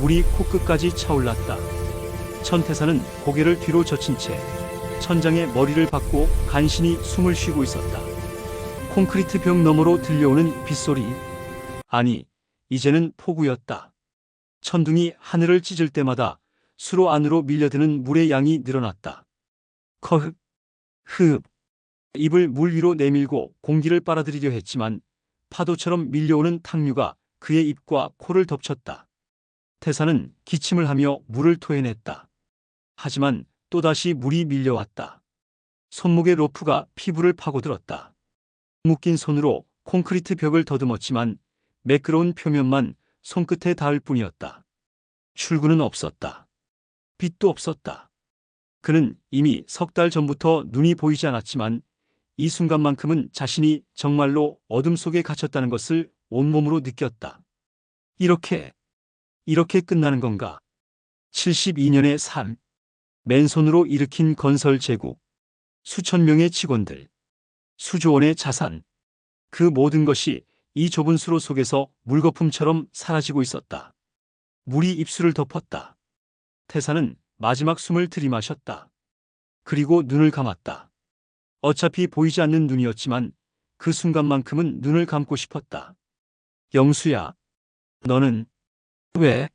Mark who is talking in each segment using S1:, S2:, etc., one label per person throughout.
S1: 물이 코끝까지 차올랐다. 천태사는 고개를 뒤로 젖힌 채 천장에 머리를 박고 간신히 숨을 쉬고 있었다. 콘크리트 벽 너머로 들려오는 빗소리. 아니, 이제는 폭우였다. 천둥이 하늘을 찢을 때마다 수로 안으로 밀려드는 물의 양이 늘어났다. 커흡, 흐흡. 입을 물 위로 내밀고 공기를 빨아들이려 했지만 파도처럼 밀려오는 탕류가 그의 입과 코를 덮쳤다. 태사는 기침을 하며 물을 토해냈다. 하지만 또다시 물이 밀려왔다. 손목의 로프가 피부를 파고들었다. 묶인 손으로 콘크리트 벽을 더듬었지만 매끄러운 표면만 손끝에 닿을 뿐이었다. 출구는 없었다. 빛도 없었다. 그는 이미 석 달 전부터 눈이 보이지 않았지만 이 순간만큼은 자신이 정말로 어둠 속에 갇혔다는 것을 온몸으로 느꼈다. 이렇게 끝나는 건가? 72년의 삶. 맨손으로 일으킨 건설 제국. 수천 명의 직원들. 수조 원의 자산. 그 모든 것이 이 좁은 수로 속에서 물거품처럼 사라지고 있었다. 물이 입술을 덮었다. 태사는 마지막 숨을 들이마셨다. 그리고 눈을 감았다. 어차피 보이지 않는 눈이었지만 그 순간만큼은 눈을 감고 싶었다. 영수야, 너는 왜?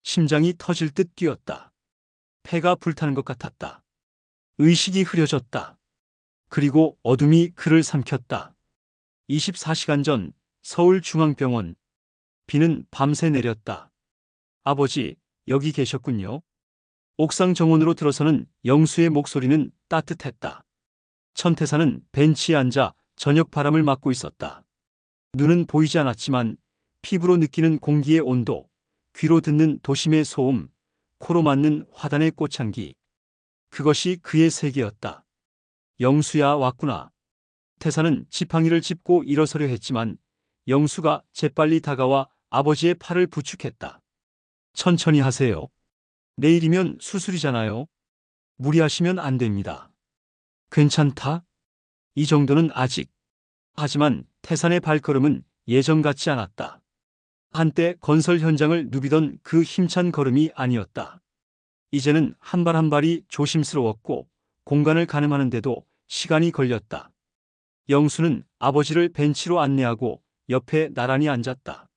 S1: 심장이 터질 듯 뛰었다. 폐가 불타는 것 같았다. 의식이 흐려졌다. 그리고 어둠이 그를 삼켰다. 24시간 전 서울중앙병원. 비는 밤새 내렸다. 아버지, 여기 계셨군요. 옥상 정원으로 들어서는 영수의 목소리는 따뜻했다. 천태사는 벤치에 앉아 저녁 바람을 맞고 있었다. 눈은 보이지 않았지만 피부로 느끼는 공기의 온도, 귀로 듣는 도심의 소음, 코로 맞는 화단의 꽃향기. 그것이 그의 세계였다. 영수야, 왔구나. 태사는 지팡이를 짚고 일어서려 했지만 영수가 재빨리 다가와 아버지의 팔을 부축했다. 천천히 하세요. 내일이면 수술이잖아요. 무리하시면 안 됩니다. 괜찮다? 이 정도는 아직. 하지만 태산의 발걸음은 예전 같지 않았다. 한때 건설 현장을 누비던 그 힘찬 걸음이 아니었다. 이제는 한 발 한 발이 조심스러웠고 공간을 가늠하는데도 시간이 걸렸다. 영수는 아버지를 벤치로 안내하고 옆에 나란히 앉았다.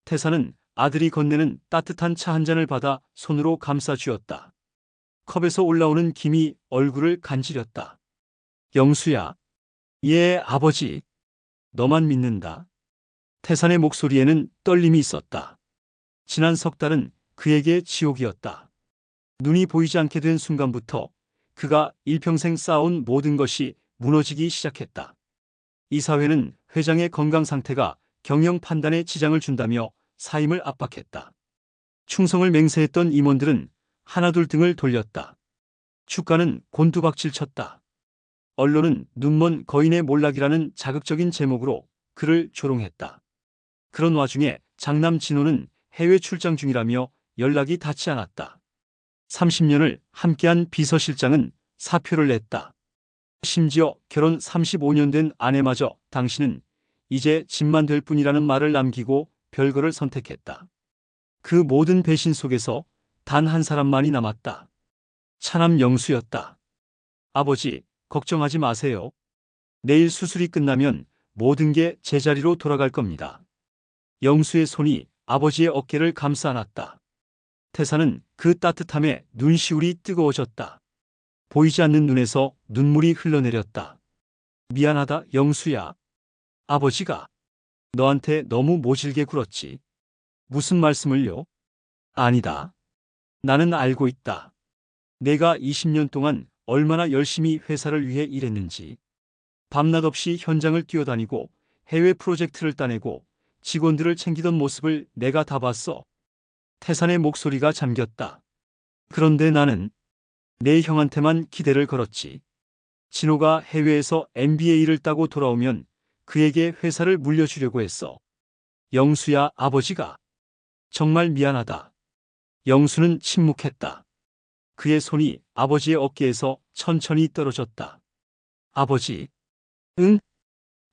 S1: 태사는 아들이 건네는 따뜻한 차 한 잔을 받아 손으로 감싸 쥐었다. 컵에서 올라오는 김이 얼굴을 간지렸다. 영수야. 예, 아버지. 너만 믿는다. 태산의 목소리에는 떨림이 있었다. 지난 석 달은 그에게 지옥이었다. 눈이 보이지 않게 된 순간부터 그가 일평생 쌓아온 모든 것이 무너지기 시작했다. 이사회는 회장의 건강 상태가 경영 판단에 지장을 준다며 사임을 압박했다. 충성을 맹세했던 임원들은 하나둘 등을 돌렸다. 주가는 곤두박질 쳤다. 언론은 눈먼 거인의 몰락이라는 자극적인 제목으로 그를 조롱했다. 그런 와중에 장남 진호는 해외 출장 중이라며 연락이 닿지 않았다. 30년을 함께한 비서실장은 사표를 냈다. 심지어 결혼 35년 된 아내마저 당신은 이제 집만 될 뿐이라는 말을 남기고 별거를 선택했다. 그 모든 배신 속에서 단 한 사람만이 남았다. 차남 영수였다. 아버지, 걱정하지 마세요. 내일 수술이 끝나면 모든 게 제자리로 돌아갈 겁니다. 영수의 손이 아버지의 어깨를 감싸 안았다. 태사는 그 따뜻함에 눈시울이 뜨거워졌다. 보이지 않는 눈에서 눈물이 흘러내렸다. 미안하다, 영수야. 아버지가 너한테 너무 모질게 굴었지. 무슨 말씀을요? 아니다. 나는 알고 있다. 내가 20년 동안 얼마나 열심히 회사를 위해 일했는지. 밤낮 없이 현장을 뛰어다니고 해외 프로젝트를 따내고 직원들을 챙기던 모습을 내가 다 봤어. 태산의 목소리가 잠겼다. 그런데 나는 내 형한테만 기대를 걸었지. 진호가 해외에서 MBA를 따고 돌아오면 그에게 회사를 물려주려고 했어. 영수야, 아버지가. 정말 미안하다. 영수는 침묵했다. 그의 손이 아버지의 어깨에서 천천히 떨어졌다. 아버지. 응?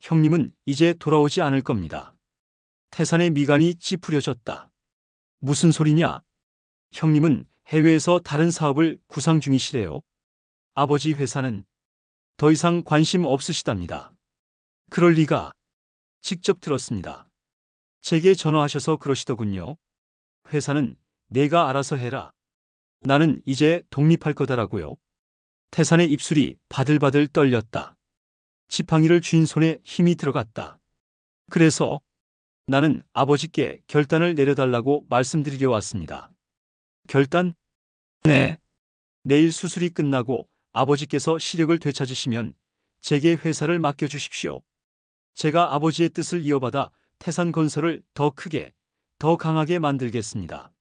S1: 형님은 이제 돌아오지 않을 겁니다. 태산의 미간이 찌푸려졌다. 무슨 소리냐? 형님은 해외에서 다른 사업을 구상 중이시래요. 아버지 회사는 더 이상 관심 없으시답니다. 그럴 리가. 직접 들었습니다. 제게 전화하셔서 그러시더군요. 회사는 내가 알아서 해라. 나는 이제 독립할 거다라고요. 태산의 입술이 바들바들 떨렸다. 지팡이를 쥔 손에 힘이 들어갔다. 그래서 나는 아버지께 결단을 내려달라고 말씀드리려 왔습니다. 결단? 네. 내일 수술이 끝나고 아버지께서 시력을 되찾으시면 제게 회사를 맡겨주십시오. 제가 아버지의 뜻을 이어받아 태산건설을 더 크게, 더 강하게 만들겠습니다.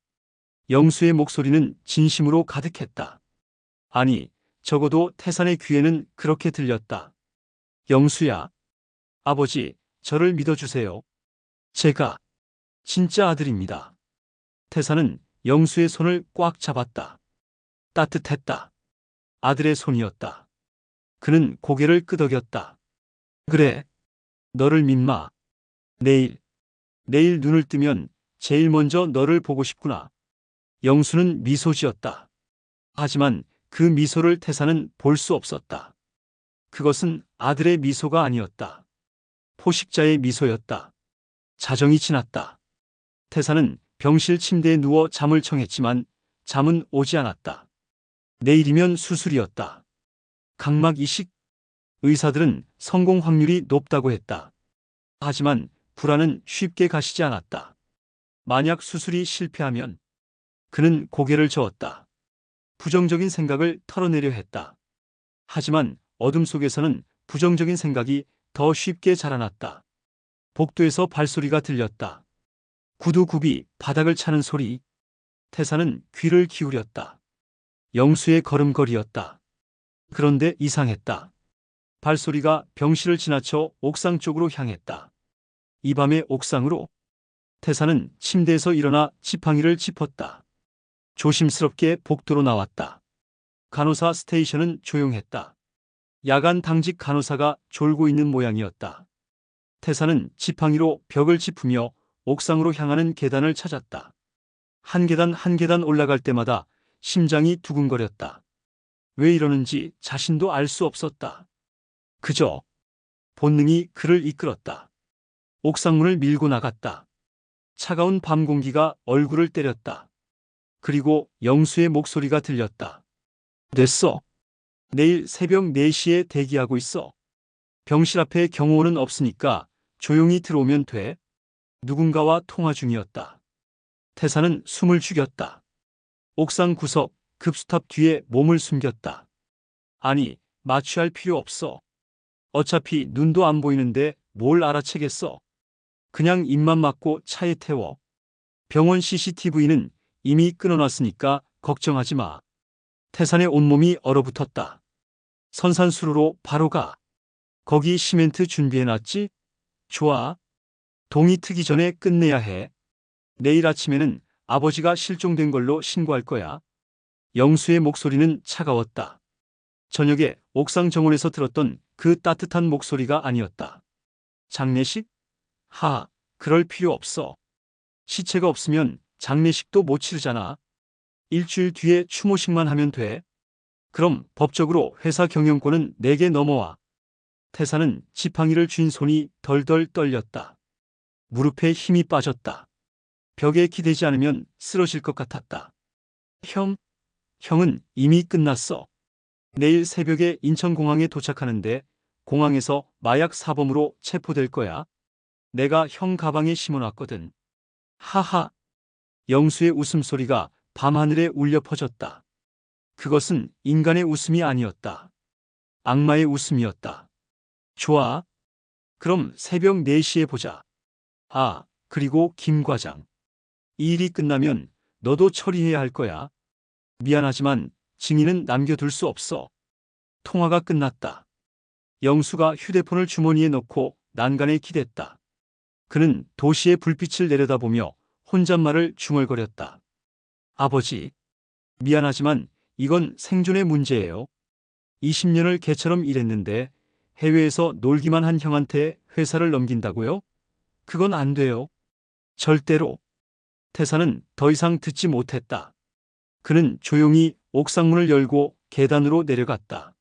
S1: 영수의 목소리는 진심으로 가득했다. 아니, 적어도 태산의 귀에는 그렇게 들렸다. 영수야, 아버지, 저를 믿어주세요. 제가 진짜 아들입니다. 태산은 영수의 손을 꽉 잡았다. 따뜻했다. 아들의 손이었다. 그는 고개를 끄덕였다. 그래, 너를 믿마. 내일 눈을 뜨면 제일 먼저 너를 보고 싶구나. 영수는 미소 지었다. 하지만 그 미소를 태산은 볼 수 없었다. 그것은 아들의 미소가 아니었다. 포식자의 미소였다. 자정이 지났다. 태산은 병실 침대에 누워 잠을 청했지만 잠은 오지 않았다. 내일이면 수술이었다. 각막 이식? 의사들은 성공 확률이 높다고 했다. 하지만 불안은 쉽게 가시지 않았다. 만약 수술이 실패하면 그는 고개를 저었다. 부정적인 생각을 털어내려 했다. 하지만 어둠 속에서는 부정적인 생각이 더 쉽게 자라났다. 복도에서 발소리가 들렸다. 구두굽이 바닥을 차는 소리. 태산은 귀를 기울였다. 영수의 걸음걸이였다. 그런데 이상했다. 발소리가 병실을 지나쳐 옥상 쪽으로 향했다. 이 밤의 옥상으로. 태산은 침대에서 일어나 지팡이를 짚었다. 조심스럽게 복도로 나왔다. 간호사 스테이션은 조용했다. 야간 당직 간호사가 졸고 있는 모양이었다. 태산은 지팡이로 벽을 짚으며 옥상으로 향하는 계단을 찾았다. 한 계단 한 계단 올라갈 때마다 심장이 두근거렸다. 왜 이러는지 자신도 알 수 없었다. 그저 본능이 그를 이끌었다. 옥상문을 밀고 나갔다. 차가운 밤 공기가 얼굴을 때렸다. 그리고 영수의 목소리가 들렸다. 됐어. 내일 새벽 4시에 대기하고 있어. 병실 앞에 경호원은 없으니까 조용히 들어오면 돼. 누군가와 통화 중이었다. 태산은 숨을 죽였다. 옥상 구석 급수탑 뒤에 몸을 숨겼다. 아니, 마취할 필요 없어. 어차피 눈도 안 보이는데 뭘 알아채겠어. 그냥 입만 막고 차에 태워. 병원 CCTV는 이미 끊어놨으니까 걱정하지 마. 태산의 온몸이 얼어붙었다. 선산수로로 바로 가. 거기 시멘트 준비해놨지? 좋아. 동이 트기 전에 끝내야 해. 내일 아침에는 아버지가 실종된 걸로 신고할 거야. 영수의 목소리는 차가웠다. 저녁에 옥상 정원에서 들었던 그 따뜻한 목소리가 아니었다. 장례식? 그럴 필요 없어. 시체가 없으면 장례식도 못 치르잖아. 일주일 뒤에 추모식만 하면 돼. 그럼 법적으로 회사 경영권은 내게 넘어와. 태산은 지팡이를 쥔 손이 덜덜 떨렸다. 무릎에 힘이 빠졌다. 벽에 기대지 않으면 쓰러질 것 같았다. 형은 이미 끝났어. 내일 새벽에 인천공항에 도착하는데 공항에서 마약 사범으로 체포될 거야. 내가 형 가방에 심어놨거든. 하하. 영수의 웃음소리가 밤하늘에 울려 퍼졌다. 그것은 인간의 웃음이 아니었다. 악마의 웃음이었다. 좋아. 그럼 새벽 4시에 보자. 그리고 김 과장. 이 일이 끝나면 너도 처리해야 할 거야. 미안하지만 증인은 남겨둘 수 없어. 통화가 끝났다. 영수가 휴대폰을 주머니에 넣고 난간에 기댔다. 그는 도시의 불빛을 내려다보며 혼잣말을 중얼거렸다. 아버지, 미안하지만 이건 생존의 문제예요. 20년을 개처럼 일했는데 해외에서 놀기만 한 형한테 회사를 넘긴다고요? 그건 안 돼요. 절대로. 태사는 더 이상 듣지 못했다. 그는 조용히 옥상문을 열고 계단으로 내려갔다.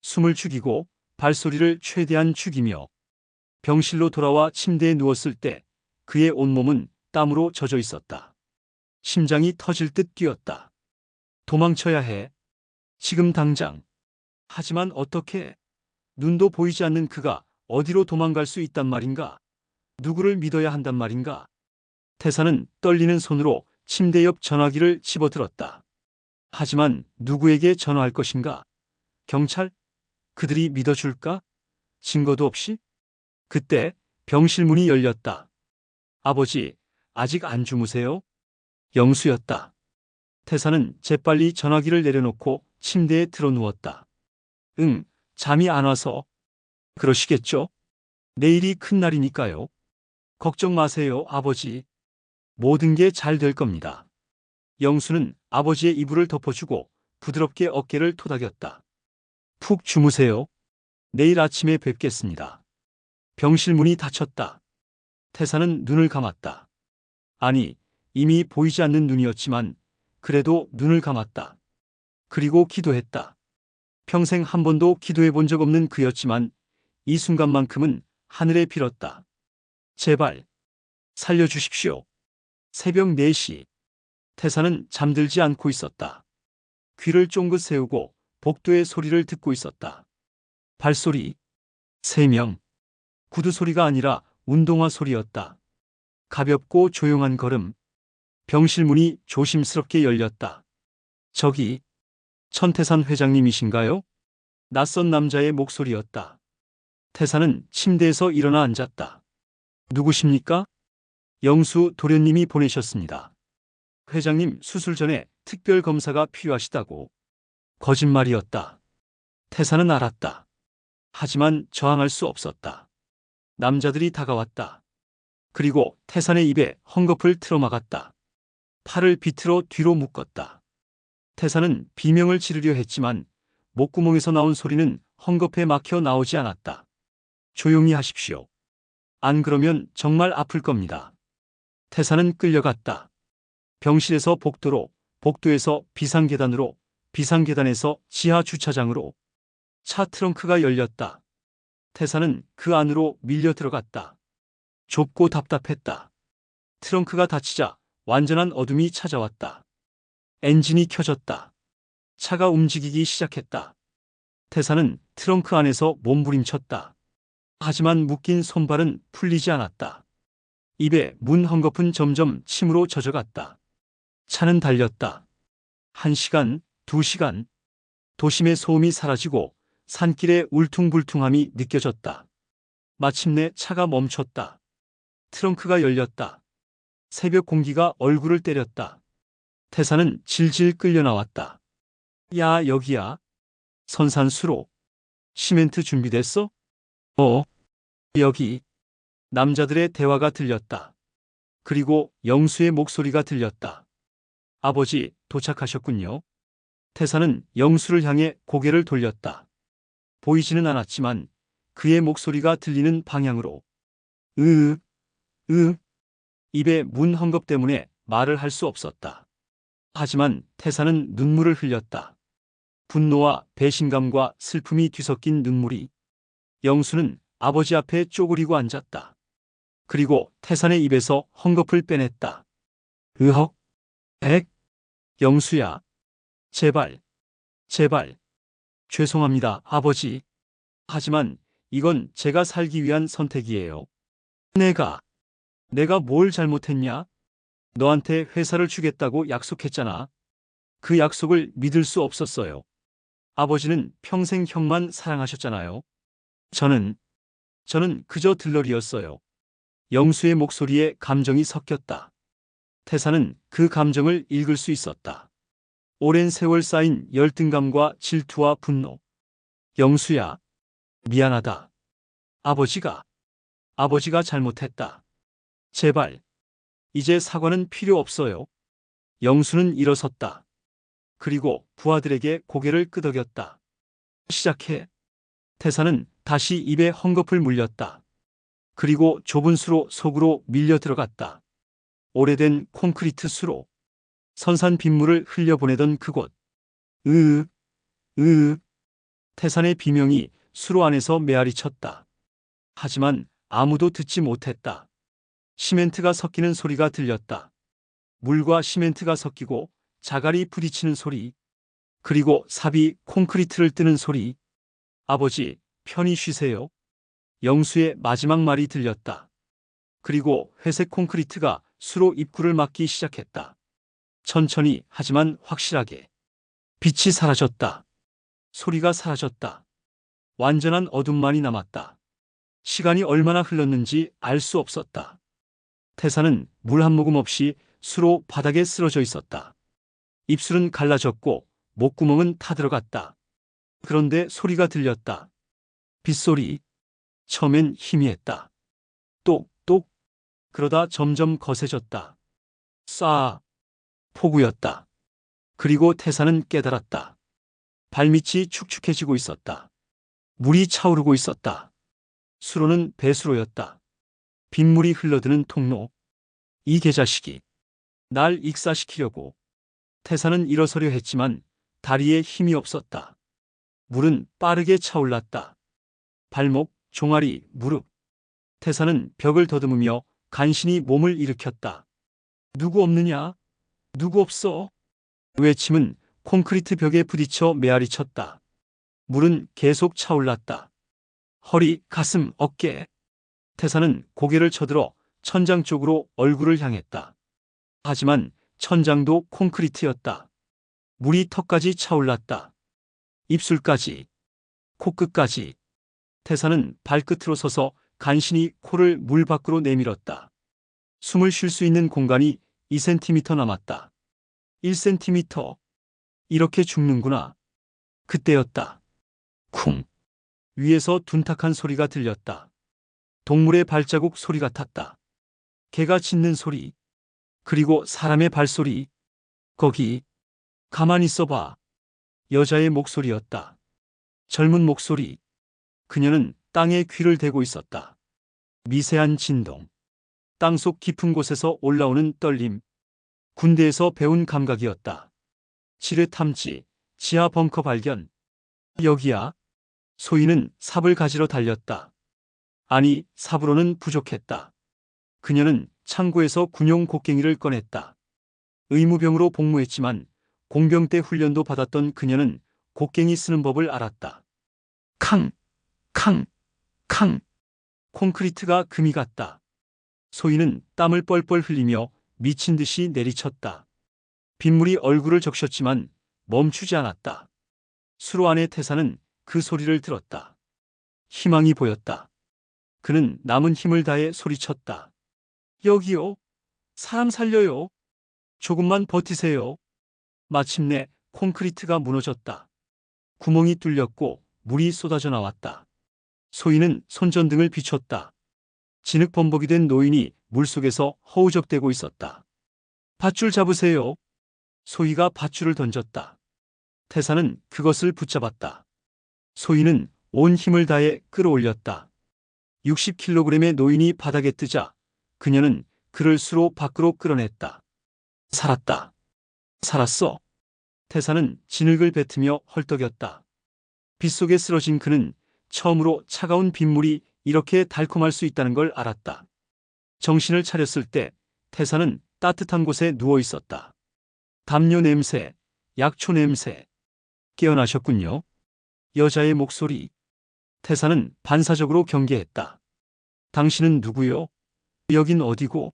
S1: 숨을 죽이고 발소리를 최대한 죽이며 병실로 돌아와 침대에 누웠을 때 그의 온몸은 땀으로 젖어 있었다. 심장이 터질 듯 뛰었다. 도망쳐야 해. 지금 당장. 하지만 어떻게? 눈도 보이지 않는 그가 어디로 도망갈 수 있단 말인가? 누구를 믿어야 한단 말인가? 태사는 떨리는 손으로 침대 옆 전화기를 집어들었다. 하지만 누구에게 전화할 것인가? 경찰? 그들이 믿어줄까? 증거도 없이? 그때 병실 문이 열렸다. 아버지, 아직 안 주무세요? 영수였다. 태사는 재빨리 전화기를 내려놓고 침대에 들어 누웠다. 응, 잠이 안 와서. 그러시겠죠? 내일이 큰 날이니까요. 걱정 마세요, 아버지. 모든 게 잘 될 겁니다. 영수는 아버지의 이불을 덮어주고 부드럽게 어깨를 토닥였다. 푹 주무세요. 내일 아침에 뵙겠습니다. 병실 문이 닫혔다. 태사는 눈을 감았다. 아니, 이미 보이지 않는 눈이었지만 그래도 눈을 감았다. 그리고 기도했다. 평생 한 번도 기도해 본 적 없는 그였지만 이 순간만큼은 하늘에 빌었다. 제발 살려주십시오. 새벽 4시. 태사는 잠들지 않고 있었다. 귀를 쫑긋 세우고 복도의 소리를 듣고 있었다. 발소리. 3명. 구두 소리가 아니라 운동화 소리였다. 가볍고 조용한 걸음. 병실 문이 조심스럽게 열렸다. 저기, 천태산 회장님이신가요? 낯선 남자의 목소리였다. 태사는 침대에서 일어나 앉았다. 누구십니까? 영수 도련님이 보내셨습니다. 회장님 수술 전에 특별 검사가 필요하시다고. 거짓말이었다. 태사는 알았다. 하지만 저항할 수 없었다. 남자들이 다가왔다. 그리고 태산의 입에 헝겊을 틀어막았다. 팔을 비틀어 뒤로 묶었다. 태산은 비명을 지르려 했지만 목구멍에서 나온 소리는 헝겊에 막혀 나오지 않았다. 조용히 하십시오. 안 그러면 정말 아플 겁니다. 태산은 끌려갔다. 병실에서 복도로, 복도에서 비상계단으로, 비상계단에서 지하 주차장으로. 차 트렁크가 열렸다. 태사는 그 안으로 밀려 들어갔다. 좁고 답답했다. 트렁크가 닫히자 완전한 어둠이 찾아왔다. 엔진이 켜졌다. 차가 움직이기 시작했다. 태사는 트렁크 안에서 몸부림쳤다. 하지만 묶인 손발은 풀리지 않았다. 입에 문 헝겊은 점점 침으로 젖어갔다. 차는 달렸다. 1시간, 2시간. 도심의 소음이 사라지고 산길의 울퉁불퉁함이 느껴졌다. 마침내 차가 멈췄다. 트렁크가 열렸다. 새벽 공기가 얼굴을 때렸다. 태사는 질질 끌려 나왔다. 야, 여기야. 선산수로. 시멘트 준비됐어? 여기. 남자들의 대화가 들렸다. 그리고 영수의 목소리가 들렸다. 아버지, 도착하셨군요. 태사는 영수를 향해 고개를 돌렸다. 보이지는 않았지만 그의 목소리가 들리는 방향으로. 입에 문 헝겊 때문에 말을 할 수 없었다. 하지만 태사는 눈물을 흘렸다. 분노와 배신감과 슬픔이 뒤섞인 눈물이. 영수는 아버지 앞에 쪼그리고 앉았다. 그리고 태산의 입에서 헝겊을 빼냈다. 영수야. 제발. 제발. 죄송합니다, 아버지. 하지만 이건 제가 살기 위한 선택이에요. 내가 뭘 잘못했냐? 너한테 회사를 주겠다고 약속했잖아. 그 약속을 믿을 수 없었어요. 아버지는 평생 형만 사랑하셨잖아요. 저는 그저 들러리였어요. 영수의 목소리에 감정이 섞였다. 태사는 그 감정을 읽을 수 있었다. 오랜 세월 쌓인 열등감과 질투와 분노. 영수야, 미안하다. 아버지가 잘못했다. 제발. 이제 사과는 필요 없어요. 영수는 일어섰다. 그리고 부하들에게 고개를 끄덕였다. 시작해. 태사는 다시 입에 헝겊을 물렸다. 그리고 좁은 수로 속으로 밀려 들어갔다. 오래된 콘크리트 수로. 선산 빗물을 흘려보내던 그곳. 으으, 으으. 태산의 비명이 수로 안에서 메아리 쳤다. 하지만 아무도 듣지 못했다. 시멘트가 섞이는 소리가 들렸다. 물과 시멘트가 섞이고 자갈이 부딪히는 소리. 그리고 삽이 콘크리트를 뜨는 소리. 아버지, 편히 쉬세요. 영수의 마지막 말이 들렸다. 그리고 회색 콘크리트가 수로 입구를 막기 시작했다. 천천히 하지만 확실하게. 빛이 사라졌다. 소리가 사라졌다. 완전한 어둠만이 남았다. 시간이 얼마나 흘렀는지 알 수 없었다. 태산은 물 한 모금 없이 수로 바닥에 쓰러져 있었다. 입술은 갈라졌고 목구멍은 타들어갔다. 그런데 소리가 들렸다. 빗소리. 처음엔 희미했다. 똑똑. 그러다 점점 거세졌다. 싸. 폭우였다. 그리고 태산은 깨달았다. 발밑이 축축해지고 있었다. 물이 차오르고 있었다. 수로는 배수로였다. 빗물이 흘러드는 통로. 이 개자식이 날 익사시키려고. 태산은 일어서려 했지만 다리에 힘이 없었다. 물은 빠르게 차올랐다. 발목, 종아리, 무릎. 태산은 벽을 더듬으며 간신히 몸을 일으켰다. 누구 없느냐? 누구 없어? 외침은 콘크리트 벽에 부딪혀 메아리 쳤다. 물은 계속 차올랐다. 허리, 가슴, 어깨. 태산은 고개를 쳐들어 천장 쪽으로 얼굴을 향했다. 하지만 천장도 콘크리트였다. 물이 턱까지 차올랐다. 입술까지, 코끝까지. 태산은 발끝으로 서서 간신히 코를 물 밖으로 내밀었다. 숨을 쉴 수 있는 공간이 2cm 남았다. 1cm. 이렇게 죽는구나. 그때였다. 쿵. 위에서 둔탁한 소리가 들렸다. 동물의 발자국 소리 같았다. 개가 짖는 소리. 그리고 사람의 발소리. 거기. 가만히 있어봐. 여자의 목소리였다. 젊은 목소리. 그녀는 땅에 귀를 대고 있었다. 미세한 진동. 땅속 깊은 곳에서 올라오는 떨림. 군대에서 배운 감각이었다. 지뢰 탐지, 지하 벙커 발견. 여기야. 소희는 삽을 가지러 달렸다. 아니, 삽으로는 부족했다. 그녀는 창고에서 군용 곡괭이를 꺼냈다. 의무병으로 복무했지만 공병 때 훈련도 받았던 그녀는 곡괭이 쓰는 법을 알았다. 캉, 캉, 캉. 콘크리트가 금이 갔다. 소희는 땀을 뻘뻘 흘리며 미친 듯이 내리쳤다. 빗물이 얼굴을 적셨지만 멈추지 않았다. 수로 안의 태산은 그 소리를 들었다. 희망이 보였다. 그는 남은 힘을 다해 소리쳤다. 여기요. 사람 살려요. 조금만 버티세요. 마침내 콘크리트가 무너졌다. 구멍이 뚫렸고 물이 쏟아져 나왔다. 소희는 손전등을 비췄다. 진흙범벅이 된 노인이 물속에서 허우적대고 있었다. 밧줄 잡으세요. 소희가 밧줄을 던졌다. 태산은 그것을 붙잡았다. 소희는 온 힘을 다해 끌어올렸다. 60kg의 노인이 바닥에 뜨자 그녀는 그를 수로 밖으로 끌어냈다. 살았다. 살았어. 태산은 진흙을 뱉으며 헐떡였다. 빗속에 쓰러진 그는 처음으로 차가운 빗물이 이렇게 달콤할 수 있다는 걸 알았다. 정신을 차렸을 때 태산은 따뜻한 곳에 누워 있었다. 담요 냄새, 약초 냄새. 깨어나셨군요. 여자의 목소리. 태산은 반사적으로 경계했다. 당신은 누구요? 여긴 어디고?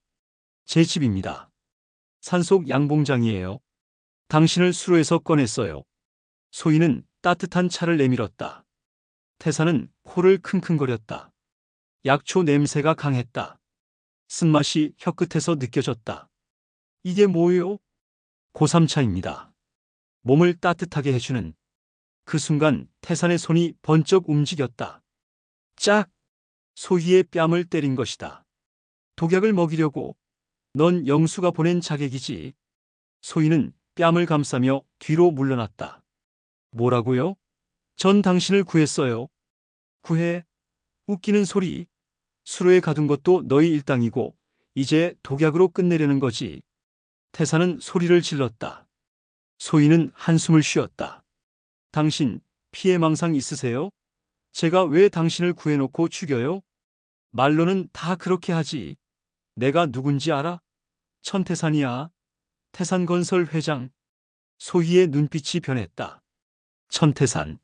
S1: 제 집입니다. 산속 양봉장이에요. 당신을 수로에서 꺼냈어요. 소희는 따뜻한 차를 내밀었다. 태산은 코를 킁킁거렸다. 약초 냄새가 강했다. 쓴맛이 혀끝에서 느껴졌다. 이게 뭐요? 고삼차입니다. 몸을 따뜻하게 해주는. 그 순간 태산의 손이 번쩍 움직였다. 짝! 소희의 뺨을 때린 것이다. 독약을 먹이려고. 넌 영수가 보낸 자객이지. 소희는 뺨을 감싸며 뒤로 물러났다. 뭐라고요? 전 당신을 구했어요. 구해? 웃기는 소리. 수로에 가둔 것도 너희 일당이고 이제 독약으로 끝내려는 거지. 태사는 소리를 질렀다. 소희는 한숨을 쉬었다. 당신 피해망상 있으세요? 제가 왜 당신을 구해놓고 죽여요? 말로는 다 그렇게 하지. 내가 누군지 알아? 천태산이야. 태산건설 회장. 소희의 눈빛이 변했다. 천태산.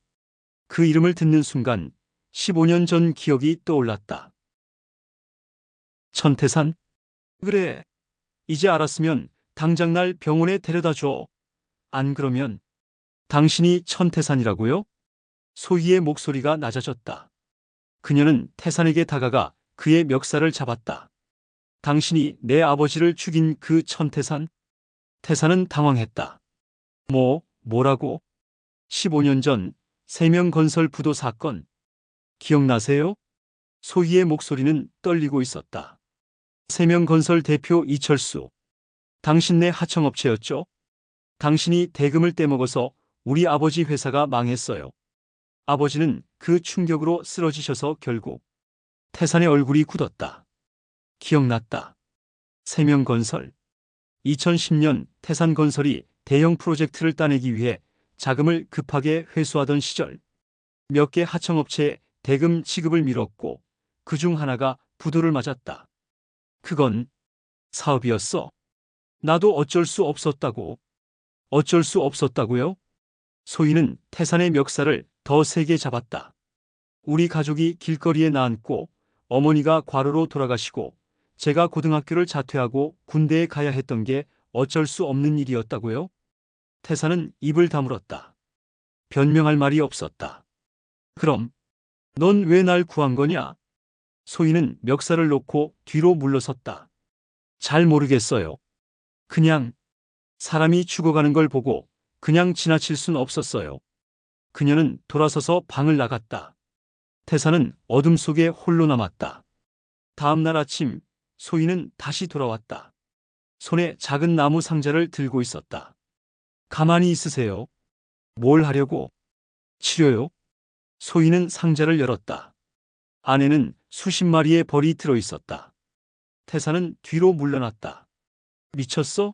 S1: 그 이름을 듣는 순간 15년 전 기억이 떠올랐다. 천태산? 그래. 이제 알았으면 당장 날 병원에 데려다 줘. 안 그러면 당신이 천태산이라고요? 소희의 목소리가 낮아졌다. 그녀는 태산에게 다가가 그의 멱살을 잡았다. 당신이 내 아버지를 죽인 그 천태산? 태산은 당황했다. 뭐라고? 15년 전 세명건설 부도 사건. 기억나세요? 소희의 목소리는 떨리고 있었다. 세명건설 대표 이철수. 당신네 하청업체였죠? 당신이 대금을 떼먹어서 우리 아버지 회사가 망했어요. 아버지는 그 충격으로 쓰러지셔서 결국. 태산의 얼굴이 굳었다. 기억났다. 세명건설. 2010년 태산건설이 대형 프로젝트를 따내기 위해 자금을 급하게 회수하던 시절 몇 개 하청업체에 대금 지급을 미뤘고 그중 하나가 부도를 맞았다. 그건 사업이었어. 나도 어쩔 수 없었다고. 어쩔 수 없었다고요? 소희는 태산의 멱살을 더 세게 잡았다. 우리 가족이 길거리에 나앉고 어머니가 과로로 돌아가시고 제가 고등학교를 자퇴하고 군대에 가야 했던 게 어쩔 수 없는 일이었다고요? 태산은 입을 다물었다. 변명할 말이 없었다. 그럼 넌 왜 날 구한 거냐? 소희는 멱살을 놓고 뒤로 물러섰다. 잘 모르겠어요. 그냥 사람이 죽어가는 걸 보고 그냥 지나칠 순 없었어요. 그녀는 돌아서서 방을 나갔다. 태산은 어둠 속에 홀로 남았다. 다음 날 아침 소희는 다시 돌아왔다. 손에 작은 나무 상자를 들고 있었다. 가만히 있으세요. 뭘 하려고? 치료요? 소희는 상자를 열었다. 안에는 수십 마리의 벌이 들어있었다. 태산은 뒤로 물러났다. 미쳤어?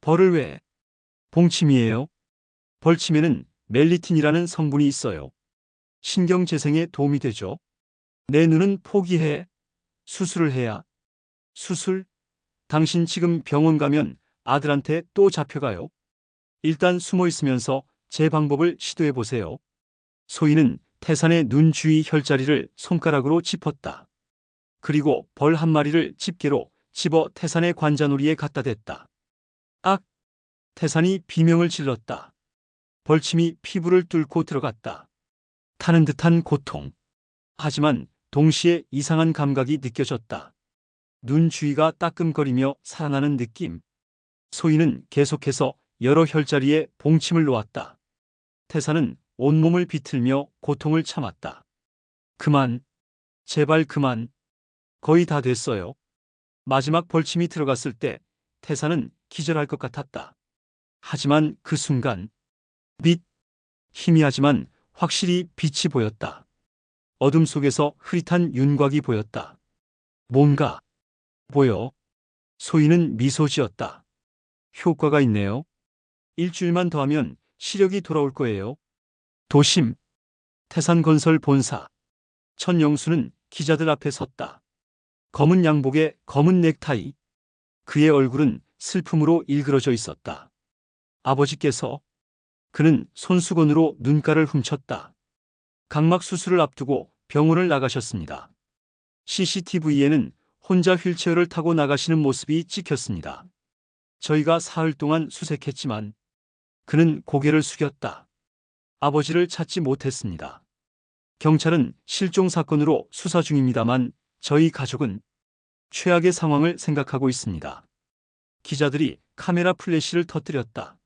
S1: 벌을 왜? 봉침이에요. 벌침에는 멜리틴이라는 성분이 있어요. 신경재생에 도움이 되죠. 내 눈은 포기해. 수술을 해야. 수술? 당신 지금 병원 가면 아들한테 또 잡혀가요. 일단 숨어 있으면서 제 방법을 시도해 보세요. 소희는 태산의 눈 주위 혈자리를 손가락으로 짚었다. 그리고 벌 한 마리를 집게로 집어 태산의 관자놀이에 갖다 댔다. 악! 태산이 비명을 질렀다. 벌침이 피부를 뚫고 들어갔다. 타는 듯한 고통. 하지만 동시에 이상한 감각이 느껴졌다. 눈 주위가 따끔거리며 살아나는 느낌. 소희는 계속해서 여러 혈자리에 봉침을 놓았다. 태산은 온몸을 비틀며 고통을 참았다. 그만. 제발 그만. 거의 다 됐어요. 마지막 벌침이 들어갔을 때 태산은 기절할 것 같았다. 하지만 그 순간 빛. 희미하지만 확실히 빛이 보였다. 어둠 속에서 흐릿한 윤곽이 보였다. 뭔가 보여. 소희는 미소 지었다. 효과가 있네요. 일주일만 더 하면 시력이 돌아올 거예요. 도심. 태산건설 본사. 천영수는 기자들 앞에 섰다. 검은 양복에 검은 넥타이. 그의 얼굴은 슬픔으로 일그러져 있었다. 아버지께서. 그는 손수건으로 눈가를 훔쳤다. 각막 수술을 앞두고 병원을 나가셨습니다. CCTV에는 혼자 휠체어를 타고 나가시는 모습이 찍혔습니다. 저희가 사흘 동안 수색했지만 그는 고개를 숙였다. 아버지를 찾지 못했습니다. 경찰은 실종 사건으로 수사 중입니다만 저희 가족은 최악의 상황을 생각하고 있습니다. 기자들이 카메라 플래시를 터뜨렸다.